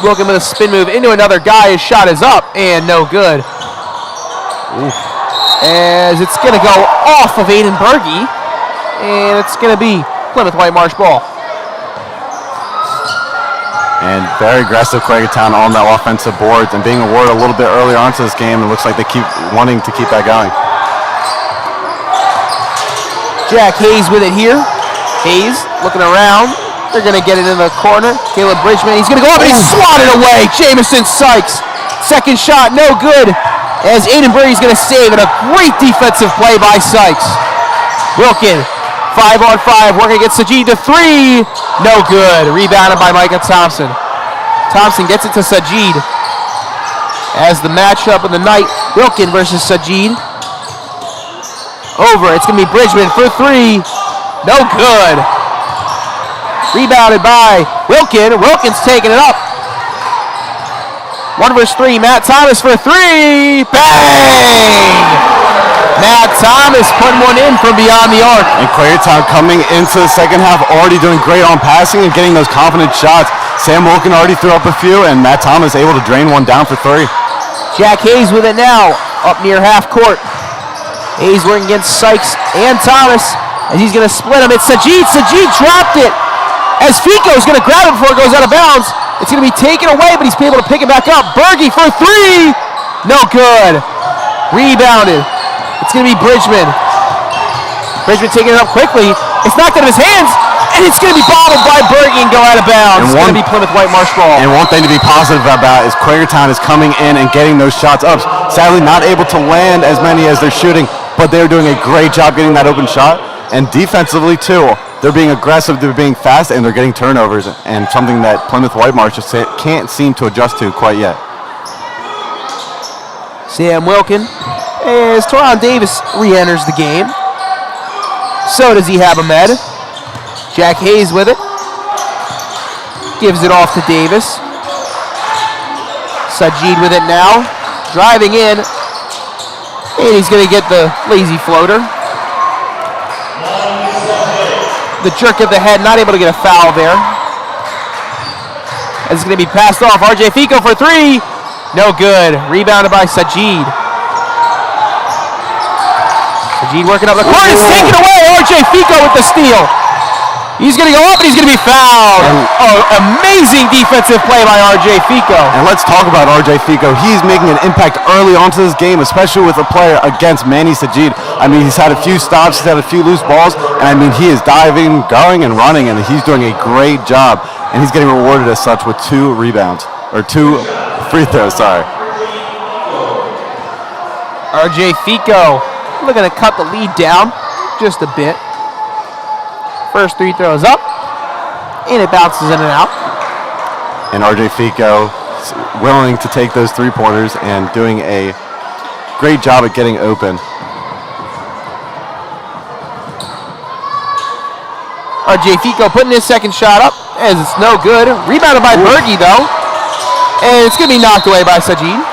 Speaker 1: Wilkin with a spin move into another guy. His shot is up and no good. Oof. As it's going to go off of Aiden Berge. And it's going to be Plymouth Whitemarsh ball.
Speaker 2: And very aggressive Quakertown on the offensive boards and being awarded a little bit earlier onto this game. It looks like they keep wanting to keep that going.
Speaker 1: Jack Hayes with it here. Hayes looking around. They're going to get it in the corner. Caleb Bridgman, he's going to go up and he's swatted away. Jameson Sykes. Second shot, no good. As Aiden Berge is going to save it. A great defensive play by Sykes. Wilkin, 5-on-5, working against Sajid to three. No good. Rebounded by Micah Thompson. Thompson gets it to Sajid. As the matchup of the night, Wilkin versus Sajid. Over. It's going to be Bridgman for three. No good. Rebounded by Wilkin. Wilkin's taking it up. 1 versus 3. Matt Thomas for three. Bang! Matt Thomas putting one in from beyond the arc.
Speaker 2: And Quakertown coming into the second half already doing great on passing and getting those confident shots. Sam Wilkin already threw up a few, and Matt Thomas able to drain one down for three.
Speaker 1: Jack Hayes with it now, up near half court. Hayes working against Sykes and Thomas, and he's going to split him. It's Sajid. Sajid dropped it. As Fico is going to grab it before it goes out of bounds. It's going to be taken away, but he's able to pick it back up. Berge for three. No good. Rebounded. It's going to be Bridgman. Bridgman taking it up quickly. It's knocked out of his hands, and it's going to be bobbled by Berge and go out of bounds. It's going to be Plymouth Whitemarsh ball.
Speaker 2: And one thing to be positive about is Quakertown is coming in and getting those shots up. Sadly, not able to land as many as they're shooting, but they're doing a great job getting that open shot. And defensively, too, they're being aggressive, they're being fast, and they're getting turnovers, and something that Plymouth Whitemarsh just can't seem to adjust to quite yet.
Speaker 1: Sam Wilkin, as Teron Davis re-enters the game. So does he have Ahmed. Jack Hayes with it. Gives it off to Davis. Sajid with it now. Driving in. And he's going to get the lazy floater. The jerk of the head, not able to get a foul there. As it's going to be passed off. RJ Fico for three. No good. Rebounded by Sajid. Sajid working up the court. It's taken away. RJ Fico with the steal. He's going to go up and he's going to be fouled. Amazing defensive play by RJ Fico.
Speaker 2: And let's talk about RJ Fico. He's making an impact early onto this game, especially with a player against Manny Sajid. I mean, he's had a few stops, he's had a few loose balls, and I mean, he is diving, going, and running, and he's doing a great job. And he's getting rewarded as such with 2 rebounds, or 2 free throws, sorry.
Speaker 1: RJ Fico looking to cut the lead down just a bit. First 3 throws up, and it bounces in and out.
Speaker 2: And RJ Fico willing to take those 3-pointers and doing a great job at getting open.
Speaker 1: RJ Fico putting his second shot up, as it's no good. Rebounded by Berge, though. And it's going to be knocked away by Sajid.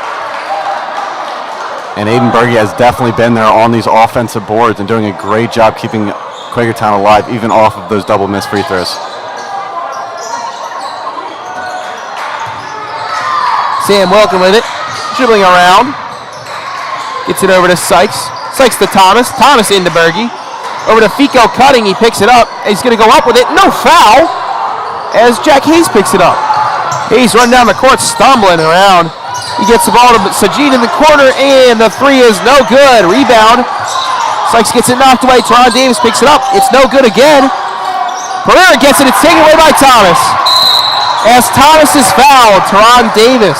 Speaker 2: And Aiden Berge has definitely been there on these offensive boards and doing a great job keeping Quakertown alive, even off of those double missed free throws.
Speaker 1: Sam Wilkin with it, dribbling around. Gets it over to Sykes. Sykes to Thomas. Thomas into Berge. Over to Fico cutting. He picks it up. He's going to go up with it. No foul as Jack Hayes picks it up. Hayes run down the court, stumbling around. He gets the ball to Sajid in the corner, and the 3 is no good. Rebound. Sykes gets it knocked away. Teron Davis picks it up. It's no good again. Pereira gets it. It's taken away by Thomas. As Thomas is fouled, Teron Davis.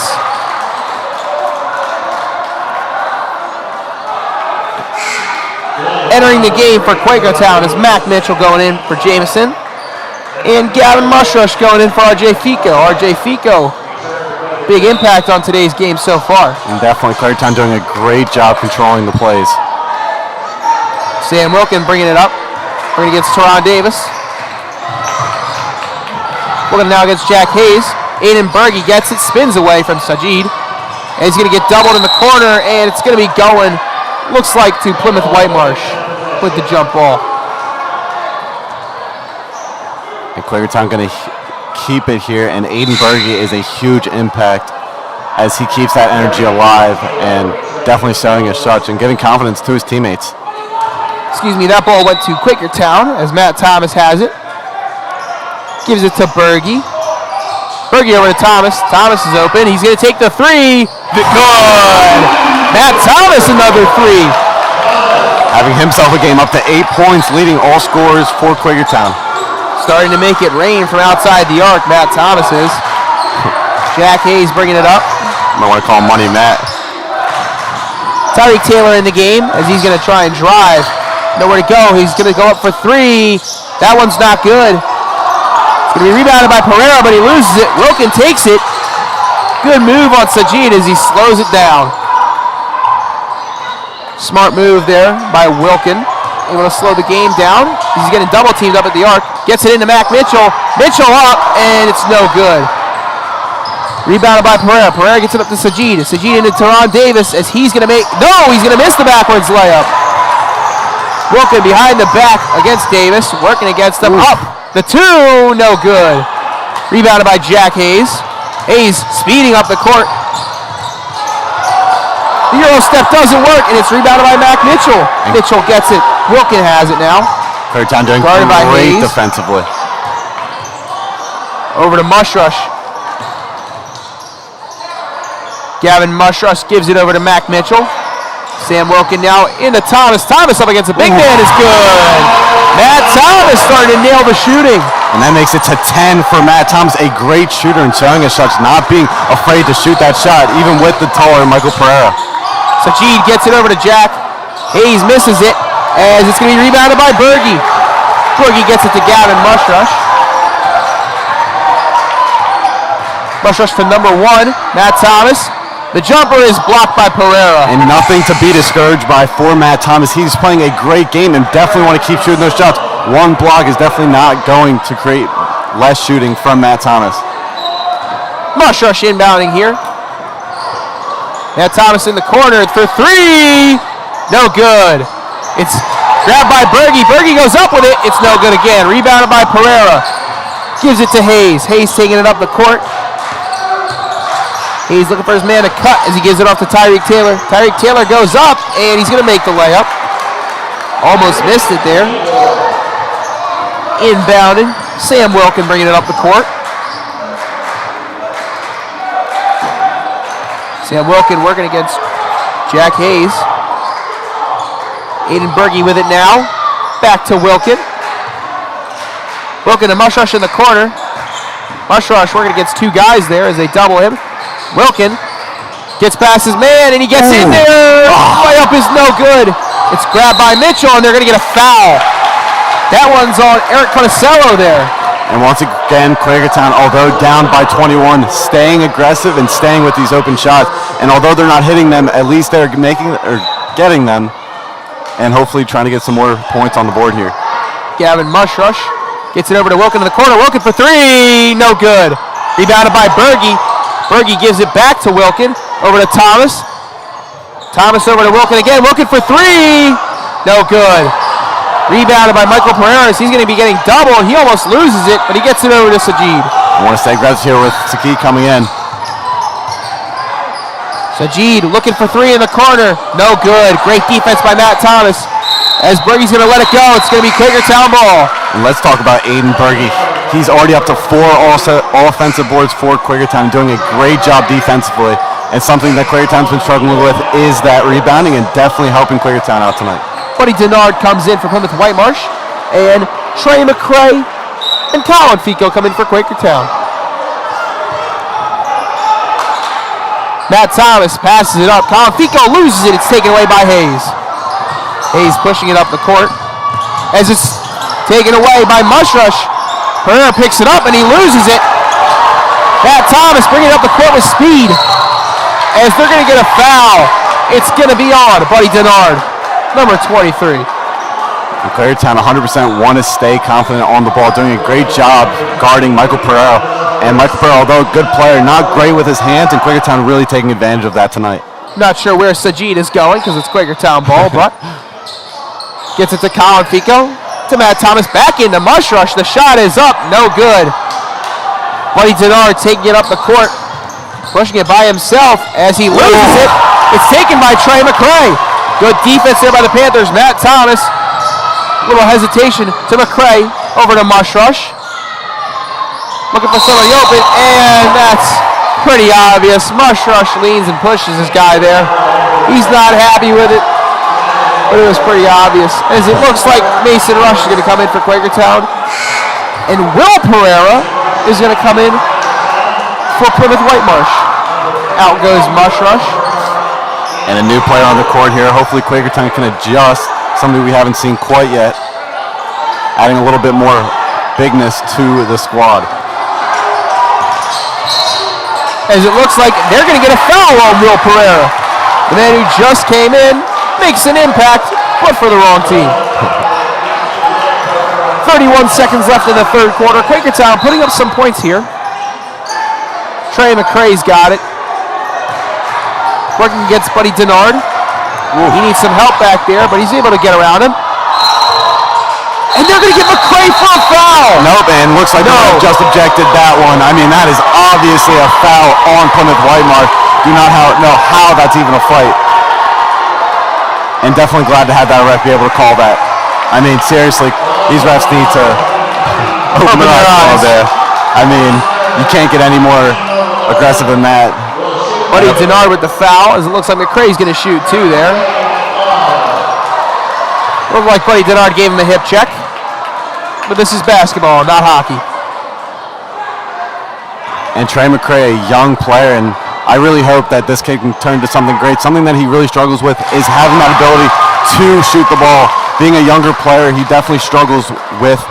Speaker 1: Entering the game for Quakertown is Mac Mitchell going in for Jameson. And Gavin Mushrush going in for RJ Fico. RJ Fico, big impact on today's game so far.
Speaker 2: And definitely Quakertown doing a great job controlling the plays.
Speaker 1: Sam Wilkin bringing it up. Bringing it against Teron Davis. Wilkin now against Jack Hayes. Aiden Berge gets it, spins away from Sajid. And he's going to get doubled in the corner, and it's going to be going, looks like, to Plymouth Whitemarsh with the jump ball.
Speaker 2: And Quakertown going to keep it here, and Aiden Berge is a huge impact as he keeps that energy alive and definitely showing as such and giving confidence to his teammates.
Speaker 1: Excuse me, that ball went to Quakertown as Matt Thomas has it. Gives it to Berge. Berge over to Thomas. Thomas is open. He's going to take the 3. Good! Matt Thomas another 3.
Speaker 2: Having himself a game up to 8 points, leading all scorers for Quakertown.
Speaker 1: Starting to make it rain from outside the arc, Matt Thomas is. Jack Hayes bringing it up.
Speaker 2: Might want to call him Money Matt.
Speaker 1: Tyreek Taylor in the game as he's going to try and drive. Nowhere to go. He's going to go up for 3. That one's not good. It's going to be rebounded by Pereira, but he loses it. Wilkin takes it. Good move on Sajid as he slows it down. Smart move there by Wilkin. Able to slow the game down. He's getting double teamed up at the arc. Gets it into Mac Mitchell. Mitchell up, and it's no good. Rebounded by Pereira. Pereira gets it up to Sajid. Sajid into Teron Davis as he's going to make... No, he's going to miss the backwards layup. Wilkin behind the back against Davis. Working against him. Up. The 2, no good. Rebounded by Jack Hayes. Hayes speeding up the court. The Euro step doesn't work, and it's rebounded by Mac Mitchell. Mitchell gets it. Wilkin has it now.
Speaker 2: Quakertown doing
Speaker 1: Guarded by
Speaker 2: great
Speaker 1: Hayes.
Speaker 2: defensively.
Speaker 1: Over to Mushrush. Gavin Mushrush gives it over to Mac Mitchell. Sam Wilkin now into Thomas. Thomas up against the big man is good. Matt Thomas starting to nail the shooting.
Speaker 2: And that makes it to 10 for Matt Thomas, a great shooter and showing as such, not being afraid to shoot that shot, even with the taller Michael Pereira.
Speaker 1: Sajid gets it over to Jack. Hayes misses it as it's going to be rebounded by Berge. Berge gets it to Gavin Mushrush. Mushrush for number 1, Matt Thomas. The jumper is blocked by Pereira.
Speaker 2: And nothing to be discouraged by for Matt Thomas. He's playing a great game and definitely want to keep shooting those shots. One block is definitely not going to create less shooting from Matt Thomas.
Speaker 1: Mushrush inbounding here. Matt Thomas in the corner for 3. No good. It's grabbed by Berge. Berge goes up with it. It's no good again. Rebounded by Pereira. Gives it to Hayes. Hayes taking it up the court. He's looking for his man to cut as he gives it off to Tyreek Taylor. Tyreek Taylor goes up, and he's going to make the layup. Almost missed it there. Inbounded. Sam Wilkin bringing it up the court. Sam Wilkin working against Jack Hayes. Aiden Berge with it now. Back to Wilkin. Wilkin to Mushrush in the corner. Mushrush working against two guys there as they double him. Wilkin gets past his man and he gets in there. Layup is no good. It's grabbed by Mitchell and they're going to get a foul. That one's on Eric Conicello there.
Speaker 2: And once again, Quakertown, although down by 21, staying aggressive and staying with these open shots. And although they're not hitting them, at least they're getting them, and hopefully trying to get some more points on the board here.
Speaker 1: Gavin Mushrush gets it over to Wilkin in the corner. Wilkin for three, no good. Rebounded by Berge. Berge gives it back to Wilkin, over to Thomas. Thomas over to Wilkin again. Wilkin for three, no good. Rebounded by Michael Pereira. He's going to be getting double. He almost loses it, but he gets it over to Sajid.
Speaker 2: I want to stay aggressive here with Saki coming in.
Speaker 1: Sajid looking for three in the corner. No good. Great defense by Matt Thomas. As Berge's going to let it go, it's going to be Quakertown ball.
Speaker 2: And let's talk about Aiden Berge. He's already up to 4 all offensive boards for Quakertown, doing a great job defensively. And something that Quakertown's been struggling with is that rebounding, and definitely helping Quakertown out tonight.
Speaker 1: Buddy Denard comes in for Plymouth Whitemarsh, and Trey McCray and Colin Fico come in for Quakertown. Matt Thomas passes it up. Colin Fico loses it. It's taken away by Hayes. Hayes pushing it up the court as it's taken away by Mushrush. Pereira picks it up and he loses it. Matt Thomas bringing it up the court with speed as they're going to get a foul. It's going to be on Buddy Denard, number 23.
Speaker 2: And Quakertown 100% want to stay confident on the ball, doing a great job guarding Michael Pereira. And Michael Pereira, although a good player, not great with his hands, and Quakertown really taking advantage of that tonight.
Speaker 1: Not sure where Sajid is going because it's Quakertown ball, but gets it to Colin Fico, to Matt Thomas, back into Mushrush. The shot is up, no good. Buddy Denard taking it up the court, pushing it by himself as he loses it. It's taken by Trey McCray. Good defense there by the Panthers. Matt Thomas, little hesitation to McCray, over to Mushrush. Looking for somebody open, and that's pretty obvious. Mushrush leans and pushes this guy there. He's not happy with it, but it was pretty obvious. As it looks like Mason Rush is going to come in for Quakertown, and Will Pereira is going to come in for Plymouth Whitemarsh. Out goes Mushrush.
Speaker 2: And a new player on the court here. Hopefully Quakertown can adjust, something we haven't seen quite yet, adding a little bit more bigness to the squad.
Speaker 1: As it looks like they're going to get a foul on Will Pereira. The man who just came in makes an impact, but for the wrong team. 31 seconds left in the third quarter. Quakertown putting up some points here. Trey McCray's got it. Working against Buddy Denard. He needs some help back there, but he's able to get around him. And they're going to get McCray for a foul.
Speaker 2: Nope, and looks like they just objected that one. I mean, that is obviously a foul on Plymouth Whitemarsh. Do not know how that's even a fight. And definitely glad to have that ref be able to call that. I mean, seriously, these refs need to open their eyes there. I mean, you can't get any more aggressive than that.
Speaker 1: Buddy Denard with the foul, as it looks like McCray's going to shoot too there. Looked like Buddy Denard gave him a hip check. But this is basketball, not hockey.
Speaker 2: And Trey McCray, a young player, and I really hope that this kid can turn to something great. Something that he really struggles with is having that ability to shoot the ball. Being a younger player, he definitely struggles with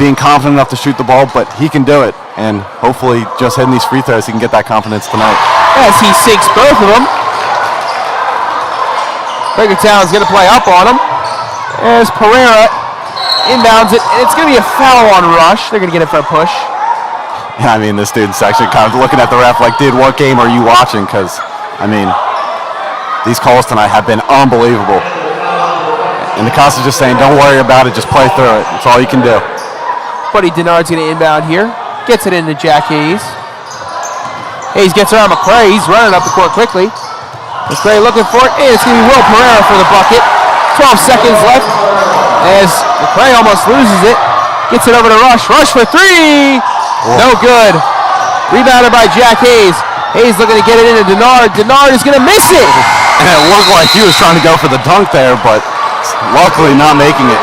Speaker 2: being confident enough to shoot the ball, but he can do it. And hopefully, just hitting these free throws, he can get that confidence tonight.
Speaker 1: As he sinks both of them. Quakertown's going to play up on him. As Pereira inbounds it, and it's going to be a foul on Rush. They're going to get it for a push.
Speaker 2: Yeah, I mean, this dude's actually kind of looking at the ref like, dude, what game are you watching? Because, I mean, these calls tonight have been unbelievable. And the coach is just saying, don't worry about it, just play through it. That's all you can do.
Speaker 1: Buddy Denard's going to inbound here. Gets it into Jack Hayes. Hayes gets around McCray. He's running up the court quickly. McCray looking for it, and it's going to be Will Pereira for the bucket. 12 seconds left as McCray almost loses it. Gets it over to Rush. Rush for three. No good. Rebounded by Jack Hayes. Hayes looking to get it into Denard. Denard is going to miss it.
Speaker 2: And it looked like he was trying to go for the dunk there, but luckily not making it.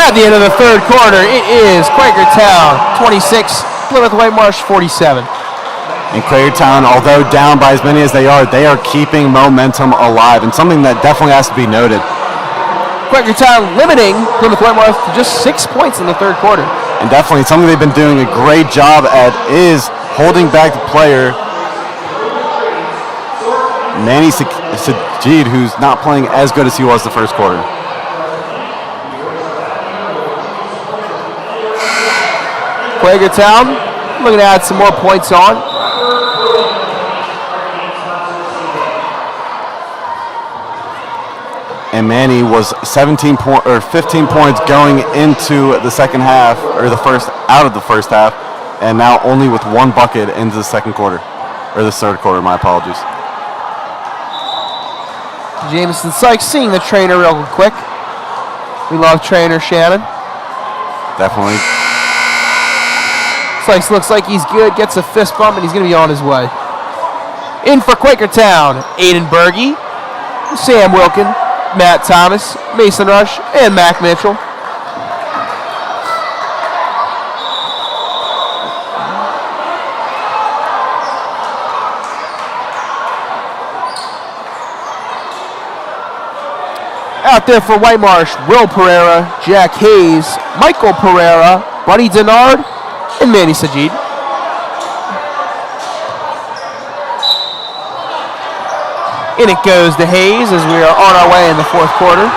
Speaker 1: At the end of the third quarter, it is Quakertown 26, Plymouth Whitemarsh 47.
Speaker 2: And Quakertown, although down by as many as they are keeping momentum alive, and something that definitely has to be noted.
Speaker 1: Quakertown limiting Plymouth Whitemarsh to just 6 points in the third quarter.
Speaker 2: And definitely something they've been doing a great job at is holding back the player, Manny Sajid, who's not playing as good as he was the first quarter.
Speaker 1: Quakertown looking to add some more points on.
Speaker 2: And Manny was 15 points going into the second half, or out of the first half, and now only with one bucket into the second quarter, or the third quarter, my apologies.
Speaker 1: Jameson Sykes seeing the trainer real quick. We love trainer Shannon.
Speaker 2: Definitely.
Speaker 1: Sykes looks like he's good, gets a fist bump, and he's going to be on his way. In for Quakertown, Aiden Berge, Sam Wilkin, Matt Thomas, Mason Rush, and Mac Mitchell. Out there for Whitemarsh, Will Pereira, Jack Hayes, Michael Pereira, Buddy Denard, and Manny Sajid. In it goes to Hayes as we are on our way in the fourth quarter.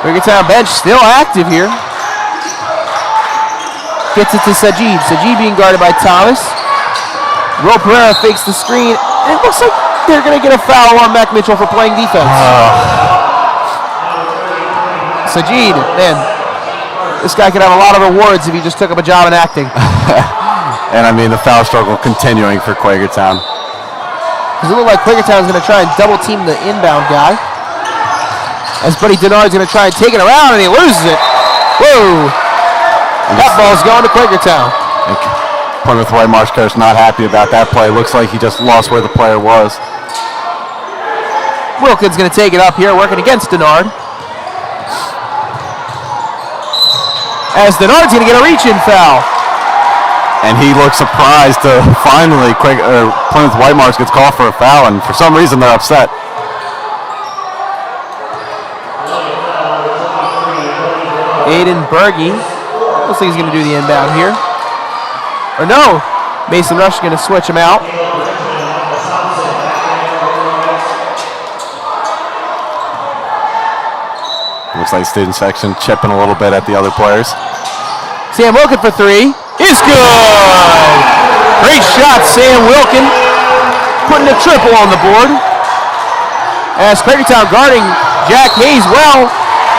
Speaker 1: Quakertown bench still active here. Gets it to Sajid. Sajid being guarded by Thomas. Will Pereira fakes the screen, and it looks like they're going to get a foul on Mac Mitchell for playing defense. Sajid, man, this guy could have a lot of rewards if he just took up a job in acting.
Speaker 2: And I mean, the foul struggle continuing for Quakertown.
Speaker 1: Because it looked like Quakertown is going to try and double team the inbound guy. As Buddy Denard is going to try and take it around, and he loses it. Whoa! That ball's going to Quakertown.
Speaker 2: Plymouth Whitemarsh coach not happy about that play. Looks like he just lost where the player was.
Speaker 1: Wilkins going to take it up here, working against Denard. As Denard's going to get a reach-in foul.
Speaker 2: And he looks surprised to finally Plymouth Whitemarsh gets called for a foul, and for some reason they're upset.
Speaker 1: Aiden Berge, looks like he's going to do the inbound here. Or no, Mason Rush is going to switch him out.
Speaker 2: Looks like student section chipping a little bit at the other players.
Speaker 1: Sam Wilkin for three. Is good! Great shot, Sam Wilkin. Putting a triple on the board. As Quakertown guarding Jack Hayes well.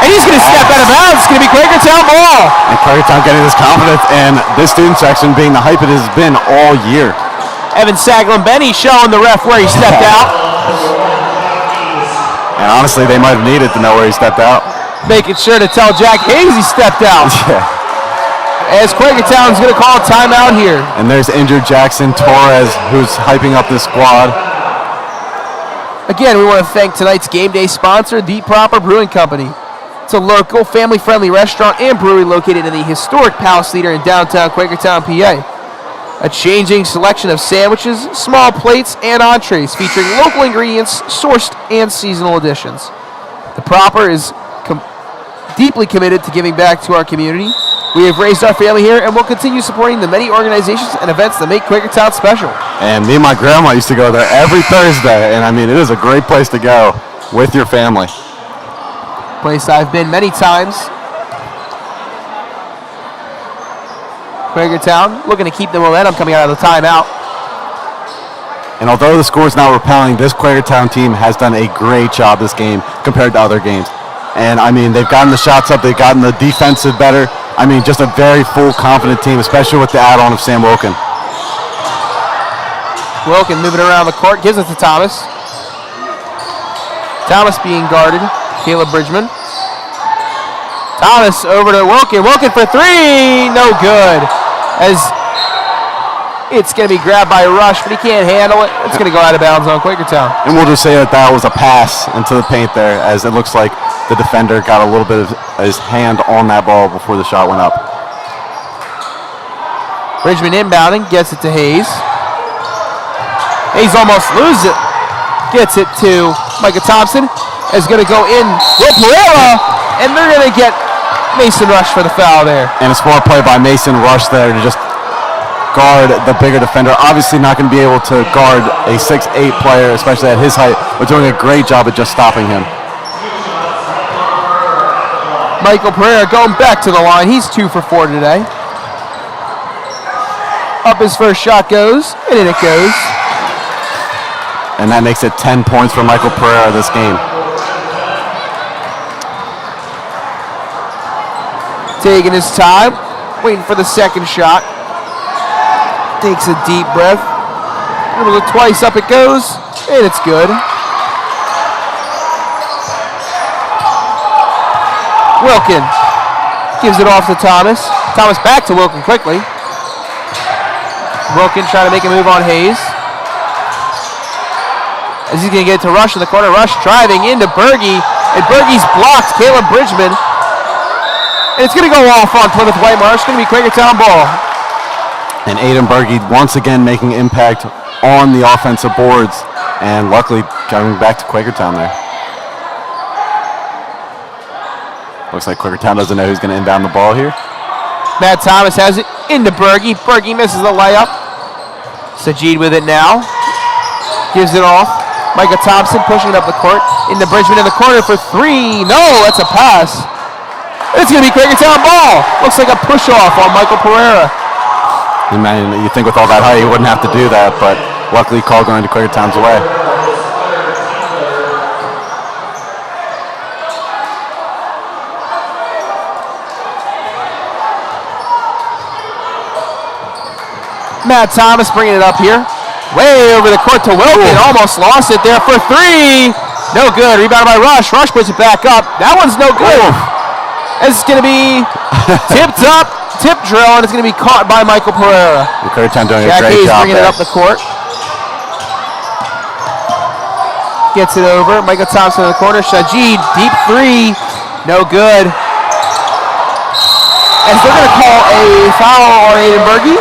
Speaker 1: And he's going to step out of bounds. It's going to be Quakertown ball.
Speaker 2: And Quakertown getting his confidence, and this student section being the hype it has been all year.
Speaker 1: Evan Saglin-Benny showing the ref where he stepped out.
Speaker 2: And honestly, they might have needed to know where he stepped out.
Speaker 1: Making sure to tell Jack Hayes he stepped out.
Speaker 2: Yeah.
Speaker 1: As Quakertown's going to call a timeout here.
Speaker 2: And there's injured Jackson Torres, who's hyping up this squad.
Speaker 1: Again, we want to thank tonight's game day sponsor, The Proper Brewing Company. It's a local, family-friendly restaurant and brewery located in the historic Palace Theater in downtown Quakertown, PA. A changing selection of sandwiches, small plates, and entrees featuring local ingredients, sourced and seasonal additions. The Proper is deeply committed to giving back to our community. We have raised our family here and will continue supporting the many organizations and events that make Quakertown special.
Speaker 2: And me and my grandma used to go there every Thursday, and I mean, it is a great place to go with your family.
Speaker 1: Place I've been many times. Quakertown looking to keep the momentum coming out of the timeout.
Speaker 2: And although the score is not repelling, this Quakertown team has done a great job this game compared to other games. And I mean, they've gotten the shots up, they've gotten the defensive better. I mean, just a very full, confident team, especially with the add-on of Sam Wilkin.
Speaker 1: Wilkin moving around the court, gives it to Thomas. Thomas being guarded. Caleb Bridgman. Thomas over to Wilkin. Wilkin for three. No good. As it's going to be grabbed by Rush, but he can't handle it. It's going to go out of bounds on Quakertown.
Speaker 2: And we'll just say that that was a pass into the paint there, as it looks like the defender got a little bit of his hand on that ball before the shot went up.
Speaker 1: Bridgman inbounding, gets it to Hayes. Hayes almost loses it. Gets it to Micah Thompson. Is going to go in with Pereira, and they're going to get Mason Rush for the foul there.
Speaker 2: And a smart play by Mason Rush there to just guard the bigger defender. Obviously not going to be able to guard a 6'8" player, especially at his height, but doing a great job at just stopping him.
Speaker 1: Michael Pereira going back to the line. He's 2 for 4 today. Up his first shot goes, and in it goes.
Speaker 2: And that makes it 10 points for Michael Pereira this game.
Speaker 1: Taking his time, waiting for the second shot. Takes a deep breath. Dribbles it twice, up it goes, and it's good. Wilkin gives it off to Thomas. Thomas back to Wilkin quickly. Wilkin trying to make a move on Hayes. As he's going to get to Rush in the corner. Rush driving into Berge, and Berge's blocked. Caleb Bridgman. And it's going to go off on Plymouth Whitemarsh. It's going to be Quakertown ball.
Speaker 2: And Aiden Berge once again making impact on the offensive boards, and luckily coming back to Quakertown there. Looks like Quakertown doesn't know who's going to inbound the ball here.
Speaker 1: Matt Thomas has it into Berge. Berge misses the layup. Sajid with it now. Gives it off. Micah Thompson pushing it up the court. Into Bridgman in the corner for three. No, that's a pass. It's going to be Quakertown ball. Looks like a push-off on Michael Pereira.
Speaker 2: And man, you think with all that height, he wouldn't have to do that, but luckily call going to Quakertown's way.
Speaker 1: Matt Thomas bringing it up here. Way over the court to Wilkin. Almost lost it there for three. No good. Rebounded by Rush. Rush puts it back up. That one's no good. It's going to be tipped up, tip drill, and it's going to be caught by Michael Pereira.
Speaker 2: Quakertown doing
Speaker 1: Jack
Speaker 2: a great
Speaker 1: Hayes
Speaker 2: job
Speaker 1: bringing
Speaker 2: there.
Speaker 1: it up the court. Gets it over. Michael Thompson in the corner. Sajid, deep three. No good. And they're going to call a foul on Aiden Berge.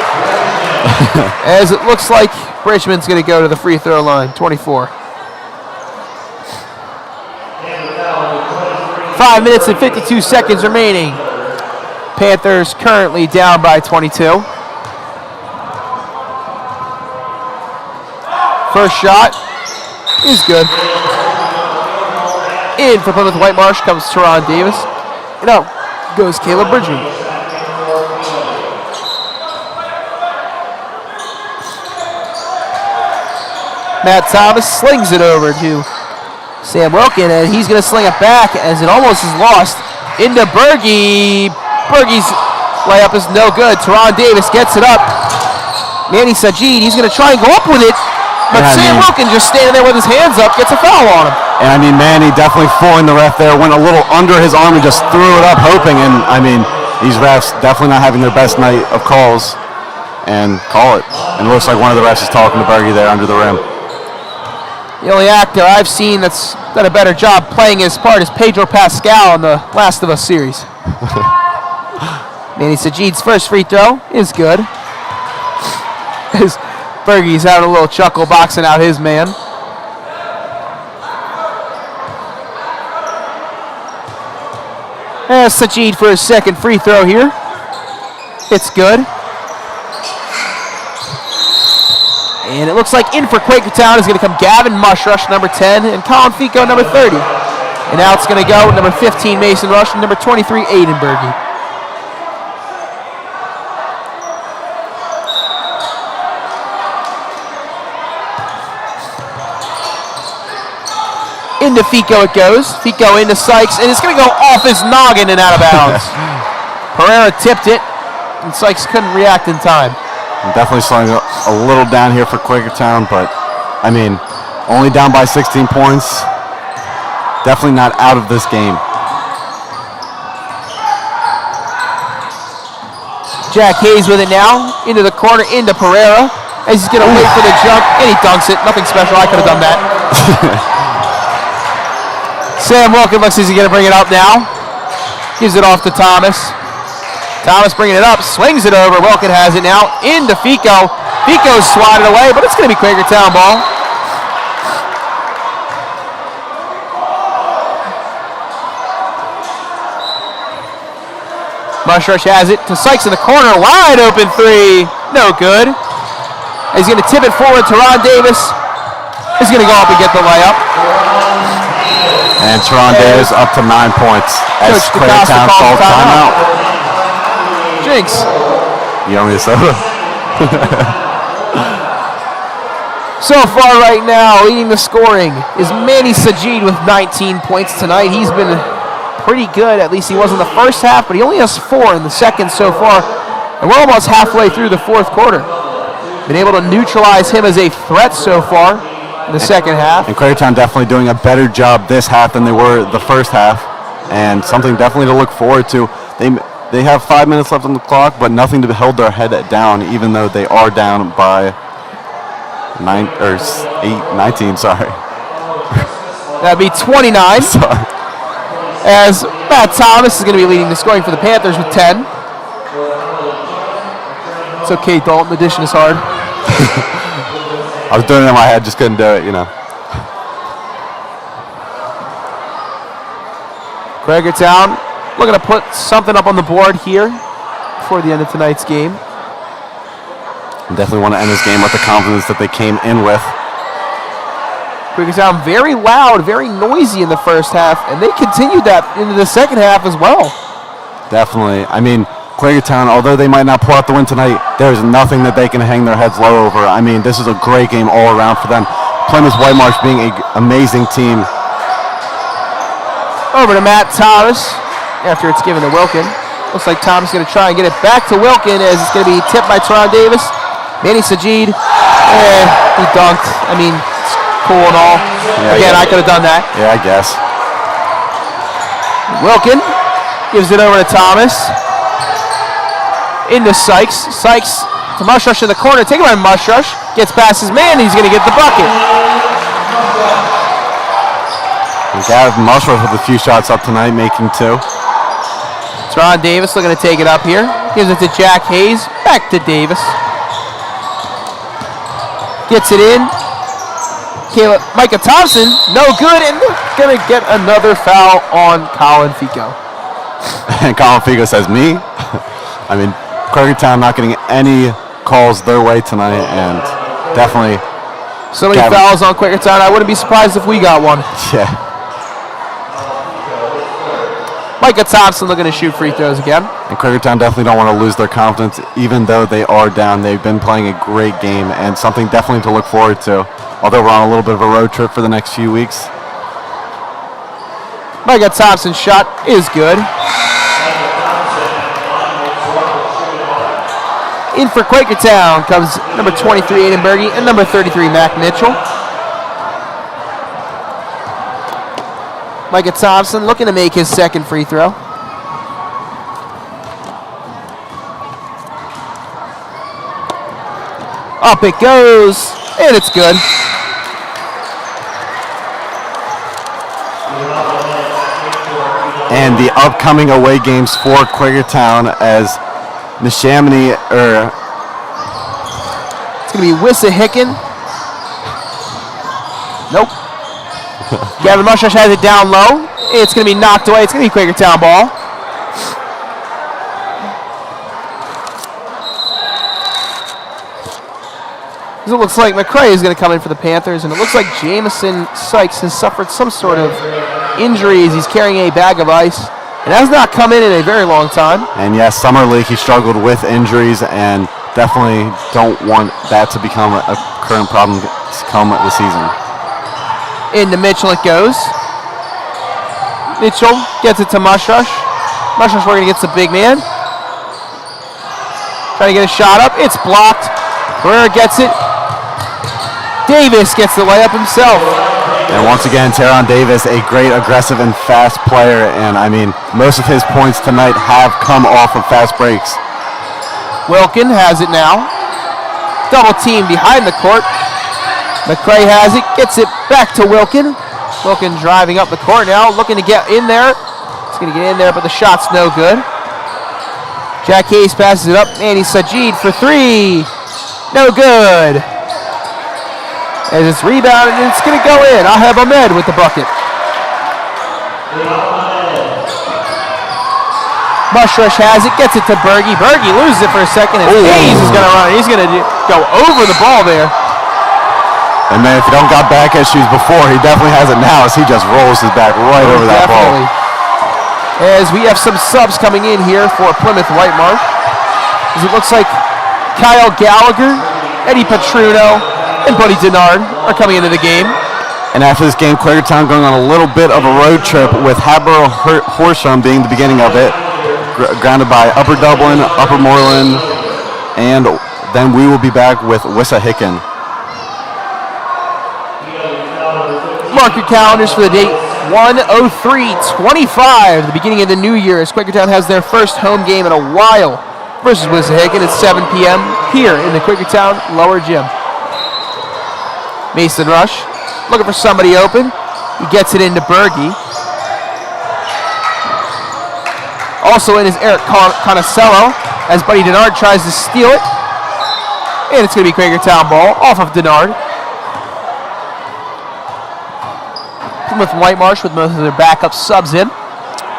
Speaker 1: As it looks like Bridgman's going to go to the free throw line. 24. 5 minutes and 52 seconds remaining. Panthers currently down by 22. First shot is good. In for Plymouth Whitemarsh comes Teron Davis. And out goes Caleb Bridgman. Matt Thomas slings it over to Sam Wilkin, and he's going to sling it back as it almost is lost into Berge. Berge's layup is no good. Teron Davis gets it up. Manny Sajid, he's going to try and go up with it, but Sam Wilkin just standing there with his hands up, gets a foul on him.
Speaker 2: And I mean, Manny definitely fooling the ref there, went a little under his arm and just threw it up hoping, and I mean, these refs definitely not having their best night of calls, and call it. And it looks like one of the refs is talking to Berge there under the rim.
Speaker 1: The only actor I've seen that's done a better job playing his part is Pedro Pascal in the Last of Us series. Manny Sajid's first free throw is good. As Berge's having a little chuckle boxing out his man. There's Sajid for his second free throw here. It's good. And it looks like in for Quakertown is going to come Gavin Mushrush, number 10, and Colin Fico, number 30. And now it's going to go number 15, Mason Rush, and number 23, Aiden Berge. Into Fico it goes. Fico into Sykes, and it's going to go off his noggin and out of bounds. Pereira tipped it, and Sykes couldn't react in time.
Speaker 2: I'm definitely slowing a little down here for Quakertown, but I mean, only down by 16 points. Definitely not out of this game.
Speaker 1: Jack Hayes with it now, into the corner, into Pereira, as he's going to wait for the jump, and he dunks it. Nothing special, I could have done that. Sam Wilkin looks as he's going to bring it up now. Gives it off to Thomas. Thomas bringing it up, swings it over. Wilkin has it now, into Fico. Fico's swatted away, but it's going to be Quakertown ball. Mushrush has it to Sykes in the corner, wide open three, no good. He's going to tip it forward to Ron Davis. He's going to go up and get the layup.
Speaker 2: And Teron Davis up to 9 points as
Speaker 1: Coach
Speaker 2: Quakertown calls timeout.
Speaker 1: Jinx.
Speaker 2: You want me to soda?
Speaker 1: So far right now, leading the scoring is Manny Sajid with 19 points tonight. He's been pretty good, at least he was in the first half, but he only has 4 in the second so far. And we're almost halfway through the fourth quarter. Been able to neutralize him as a threat so far in the second half.
Speaker 2: And Quakertown definitely doing a better job this half than they were the first half, and something definitely to look forward to. They have 5 minutes left on the clock, but nothing to hold their head down, even though they are down by 19, sorry.
Speaker 1: That'd be 29.
Speaker 2: Sorry.
Speaker 1: As Matt Thomas is going to be leading the scoring for the Panthers with 10. It's okay, Dalton. Addition is hard.
Speaker 2: I was doing it in my head, just couldn't do it, you know.
Speaker 1: Quakertown looking to put something up on the board here before the end of tonight's game.
Speaker 2: Definitely want to end this game with the confidence that they came in with.
Speaker 1: Quakertown very loud, very noisy in the first half, and they continued that into the second half as well.
Speaker 2: Definitely. I mean, Quakertown, although they might not pull out the win tonight, there's nothing that they can hang their heads low over. I mean, this is a great game all around for them. Plymouth Whitemarsh being an amazing team.
Speaker 1: Over to Matt Thomas after it's given to Wilkin. Looks like Thomas is going to try and get it back to Wilkin as it's going to be tipped by Teron Davis. Manny Sajid, he dunked. I mean, it's cool and all.
Speaker 2: Yeah,
Speaker 1: Again, I could have done that.
Speaker 2: Yeah, I guess.
Speaker 1: Wilkin gives it over to Thomas. Into Sykes. Sykes to Mushrush in the corner. Taken by Mushrush. Gets past his man. He's going to get the bucket.
Speaker 2: Gavin Mushrush with a few shots up tonight, making 2.
Speaker 1: Teron Davis looking to take it up here. Gives it to Jack Hayes. Back to Davis. Gets it in. Micah Thompson, no good, and they're going to get another foul on Colin Fico.
Speaker 2: And Colin Fico says, me? I mean, Quakertown not getting any calls their way tonight, and definitely...
Speaker 1: So many fouls on Quakertown, I wouldn't be surprised if we got one.
Speaker 2: Yeah.
Speaker 1: Micah Thompson looking to shoot free throws again.
Speaker 2: And Quakertown definitely don't want to lose their confidence, even though they are down. They've been playing a great game, and something definitely to look forward to. Although we're on a little bit of a road trip for the next few weeks.
Speaker 1: Micah Thompson's shot is good. In for Quakertown comes number 23, Aiden Berge, and number 33, Mac Mitchell. Micah Thompson looking to make his second free throw. Up it goes, and it's good.
Speaker 2: And the upcoming away games for Quakertown as Neshaminy,
Speaker 1: it's going to be Wissahickon. Nope. Gavin Mushrush has it down low. It's going to be knocked away. It's going to be Quakertown ball. It looks like McCrae is going to come in for the Panthers, and it looks like Jamison Sykes has suffered some sort of injury as he's carrying a bag of ice. It has not come in a very long time.
Speaker 2: And yes, Summer League, he struggled with injuries, and definitely don't want that to become a current problem come the season.
Speaker 1: Into Mitchell it goes. Mitchell gets it to Mushrush. Mushrush working against the big man. Trying to get a shot up. It's blocked. Herrera gets it. Davis gets the layup himself.
Speaker 2: And once again, Teron Davis, a great aggressive and fast player. And I mean, most of his points tonight have come off of fast breaks.
Speaker 1: Wilkin has it now. Double team behind the court. McCray has it, gets it back to Wilkin. Wilkin driving up the court now, looking to get in there. He's going to get in there, but the shot's no good. Jack Hayes passes it up. Manny Sajid for three. No good. As it's rebounded, and it's going to go in. Ahab Ahmed with the bucket. Mushrush has it, gets it to Berge. Berge loses it for a second, and Hayes is going to run. He's going to go over the ball there.
Speaker 2: And man, if he don't got back issues before, he definitely has it now as he just rolls his back right over that ball.
Speaker 1: As we have some subs coming in here for Plymouth Whitemarsh. As it looks like Kyle Gallagher, Eddie Petruno, and Buddy Denard are coming into the game.
Speaker 2: And after this game, Quakertown going on a little bit of a road trip with Hatboro Horsham being the beginning of it. Grounded by Upper Dublin, Upper Moreland, and then we will be back with Wissahickon.
Speaker 1: Mark your calendars for the date 1/03/25, the beginning of the new year, as Quakertown has their first home game in a while versus Wissahickon at 7 p.m. here in the Quakertown Lower Gym. Mason Rush looking for somebody open. He gets it into Berge. Also in is Eric Conocello as Buddy Denard tries to steal it. And it's going to be Quakertown ball off of Denard. Plymouth Whitemarsh with most of their backup subs in.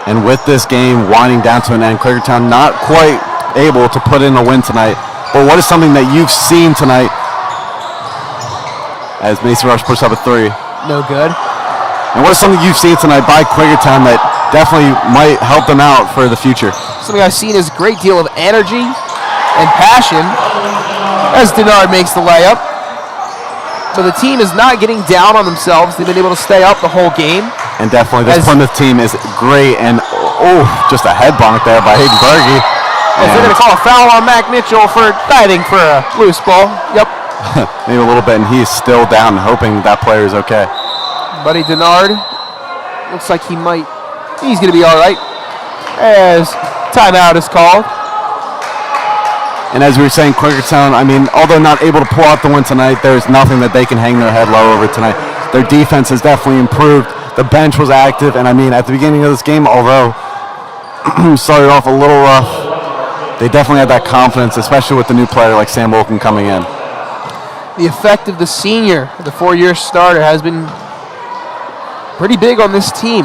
Speaker 2: And with this game winding down to an end, Quakertown not quite able to put in a win tonight. But what is something that you've seen tonight as Mason Rush puts up a three?
Speaker 1: No good.
Speaker 2: And what is something you've seen tonight by Quakertown that definitely might help them out for the future?
Speaker 1: Something I've seen is a great deal of energy and passion as Denard makes the layup. So the team is not getting down on themselves. They've been able to stay up the whole game.
Speaker 2: And definitely this Plymouth team is great. And just a head bonk there by Hayden Berge.
Speaker 1: They're going to call a foul on Mac Mitchell for diving for a loose ball. Yep.
Speaker 2: Maybe a little bit, and he's still down, hoping that player is okay.
Speaker 1: Buddy Denard looks like he's going to be all right as timeout is called.
Speaker 2: And as we were saying, Quakertown, I mean, although not able to pull out the win tonight, there's nothing that they can hang their head low over tonight. Their defense has definitely improved. The bench was active, and I mean, at the beginning of this game, although started off a little rough, they definitely had that confidence, especially with the new player like Sam Wilkin coming in.
Speaker 1: The effect of the senior, the four-year starter, has been pretty big on this team.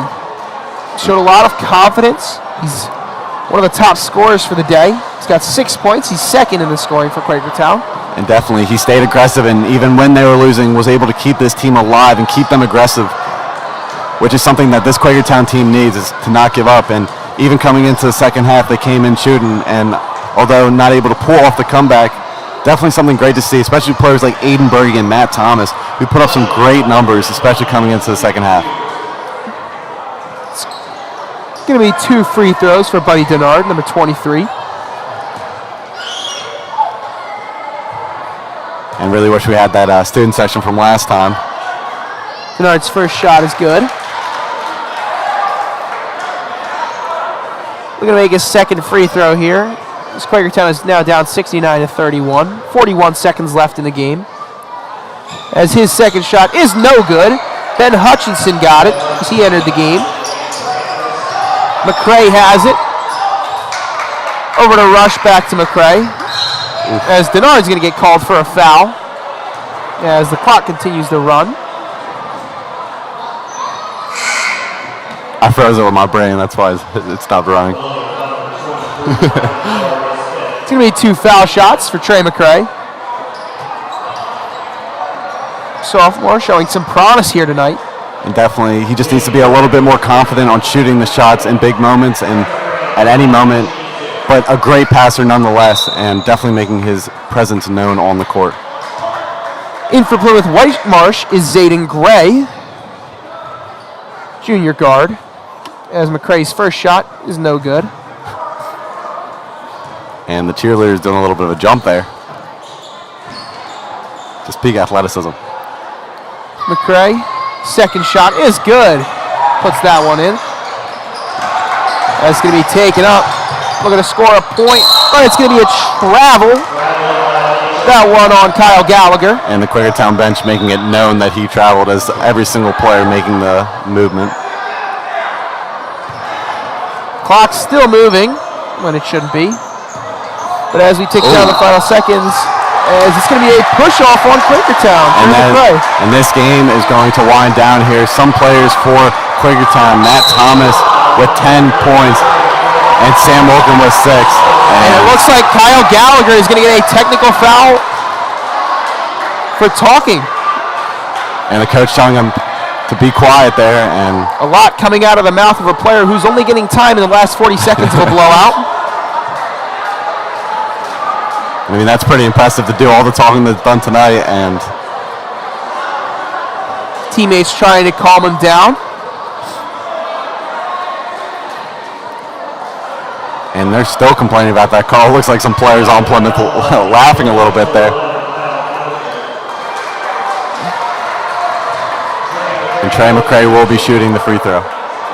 Speaker 1: Showed a lot of confidence. He's one of the top scorers for the day. He's got 6 points. He's second in the scoring for Quakertown.
Speaker 2: And definitely, he stayed aggressive, and even when they were losing, was able to keep this team alive and keep them aggressive, which is something that this Quakertown team needs, is to not give up. And even coming into the second half, they came in shooting, and although not able to pull off the comeback, definitely something great to see, especially players like Aiden Berge and Matt Thomas, who put up some great numbers, especially coming into the second half.
Speaker 1: It's going to be 2 free throws for Buddy Denard, number 23.
Speaker 2: And really wish we had that student section from last time.
Speaker 1: Denard's first shot is good. We're going to make his second free throw here. This Quakertown is now down 69-31. 41 seconds left in the game. As his second shot is no good. Ben Hutchinson got it as he entered the game. McCray has it. Over to Rush, back to McCray. As Denard's going to get called for a foul as the clock continues to run.
Speaker 2: I froze it with my brain, that's why it stopped running.
Speaker 1: It's going to be 2 foul shots for Trey McCray. Sophomore showing some promise here tonight.
Speaker 2: And definitely, he just needs to be a little bit more confident on shooting the shots in big moments and at any moment. But a great passer nonetheless, and definitely making his presence known on the court.
Speaker 1: In for Plymouth Whitemarsh is Zayden Gray, junior guard, as McCray's first shot is no good.
Speaker 2: And the cheerleader's doing a little bit of a jump there. Just peak athleticism.
Speaker 1: McCray, second shot is good. Puts that one in. That's going to be taken up. Looking to score a point, but it's going to be a travel. That one on Kyle Gallagher.
Speaker 2: And the Quakertown bench making it known that he traveled as every single player making the movement.
Speaker 1: Clock's still moving when it shouldn't be. But as we tick down the final seconds, as it's going to be a push-off on Quakertown.
Speaker 2: And this game is going to wind down here. Some players for Quakertown, Matt Thomas with 10 points, and Sam Wilkin with 6.
Speaker 1: And it looks like Kyle Gallagher is going to get a technical foul for talking.
Speaker 2: And the coach telling him to be quiet there. And
Speaker 1: a lot coming out of the mouth of a player who's only getting time in the last 40 seconds of a blowout.
Speaker 2: I mean, that's pretty impressive to do all the talking that's done tonight. And
Speaker 1: teammates trying to calm him down.
Speaker 2: And they're still complaining about that call. Looks like some players on Plymouth laughing a little bit there. And Trey McCray will be shooting the free throw.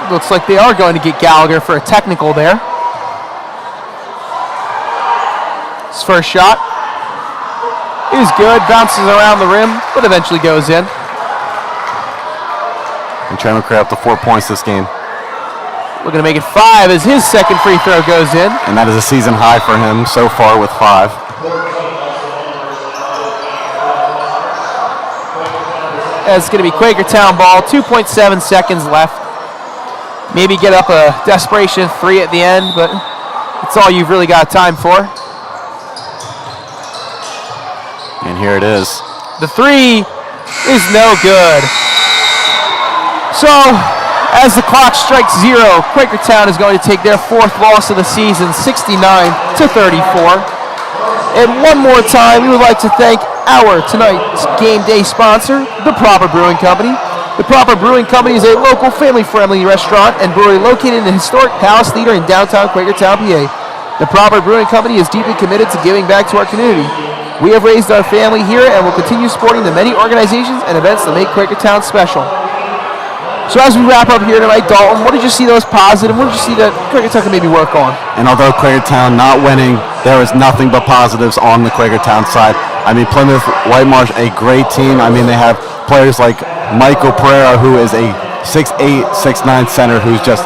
Speaker 1: Looks like they are going to get Gallagher for a technical there. His first shot is good. Bounces around the rim, but eventually goes in.
Speaker 2: And Trey McCray up to 4 points this game.
Speaker 1: Looking to make it 5 as his second free throw goes in.
Speaker 2: And that is a season high for him so far with 5.
Speaker 1: That's going to be Quakertown ball. 2.7 seconds left. Maybe get up a desperation 3 at the end, but it's all you've really got time for.
Speaker 2: And here it is.
Speaker 1: The 3 is no good. So, as the clock strikes 0, Quakertown is going to take their 4th loss of the season, 69-34. And one more time, we would like to thank our tonight's game day sponsor, The Proper Brewing Company. The Proper Brewing Company is a local family-friendly restaurant and brewery located in the historic Palace Theater in downtown Quakertown, PA. The Proper Brewing Company is deeply committed to giving back to our community. We have raised our family here and will continue supporting the many organizations and events that make Quakertown special. So as we wrap up here tonight, Dalton, what did you see that was positive? What did you see that Quakertown can maybe work on?
Speaker 2: And although Quakertown not winning, there was nothing but positives on the Quakertown side. I mean, Plymouth Whitemarsh, a great team. I mean, they have players like Michael Pereira, who is a 6'8", 6'9" center who's just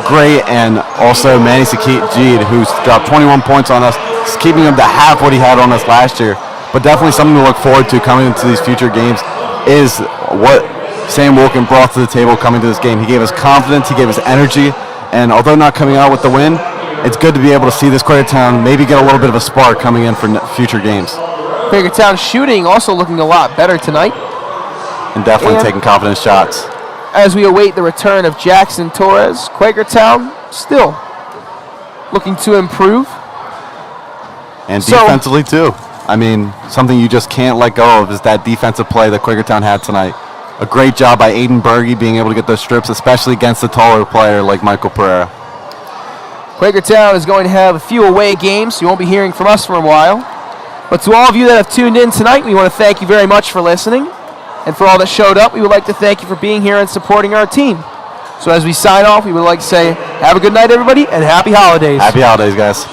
Speaker 2: great, and also Manny Sakit-Jeed, who's dropped 21 points on us, keeping him to half what he had on us last year. But definitely something to look forward to coming into these future games is what Sam Wilkin brought to the table coming to this game. He gave us confidence, he gave us energy, and although not coming out with the win, it's good to be able to see this Quakertown maybe get a little bit of a spark coming in for future games.
Speaker 1: Quakertown shooting also looking a lot better tonight.
Speaker 2: And definitely taking confident shots.
Speaker 1: As we await the return of Jackson Torres, Quakertown still looking to improve.
Speaker 2: And defensively too. I mean, something you just can't let go of is that defensive play that Quakertown had tonight. A great job by Aiden Berge being able to get those strips, especially against a taller player like Michael Pereira.
Speaker 1: Quakertown is going to have a few away games, so you won't be hearing from us for a while. But to all of you that have tuned in tonight, we want to thank you very much for listening. And for all that showed up, we would like to thank you for being here and supporting our team. So as we sign off, we would like to say, have a good night, everybody, and happy holidays.
Speaker 2: Happy holidays, guys.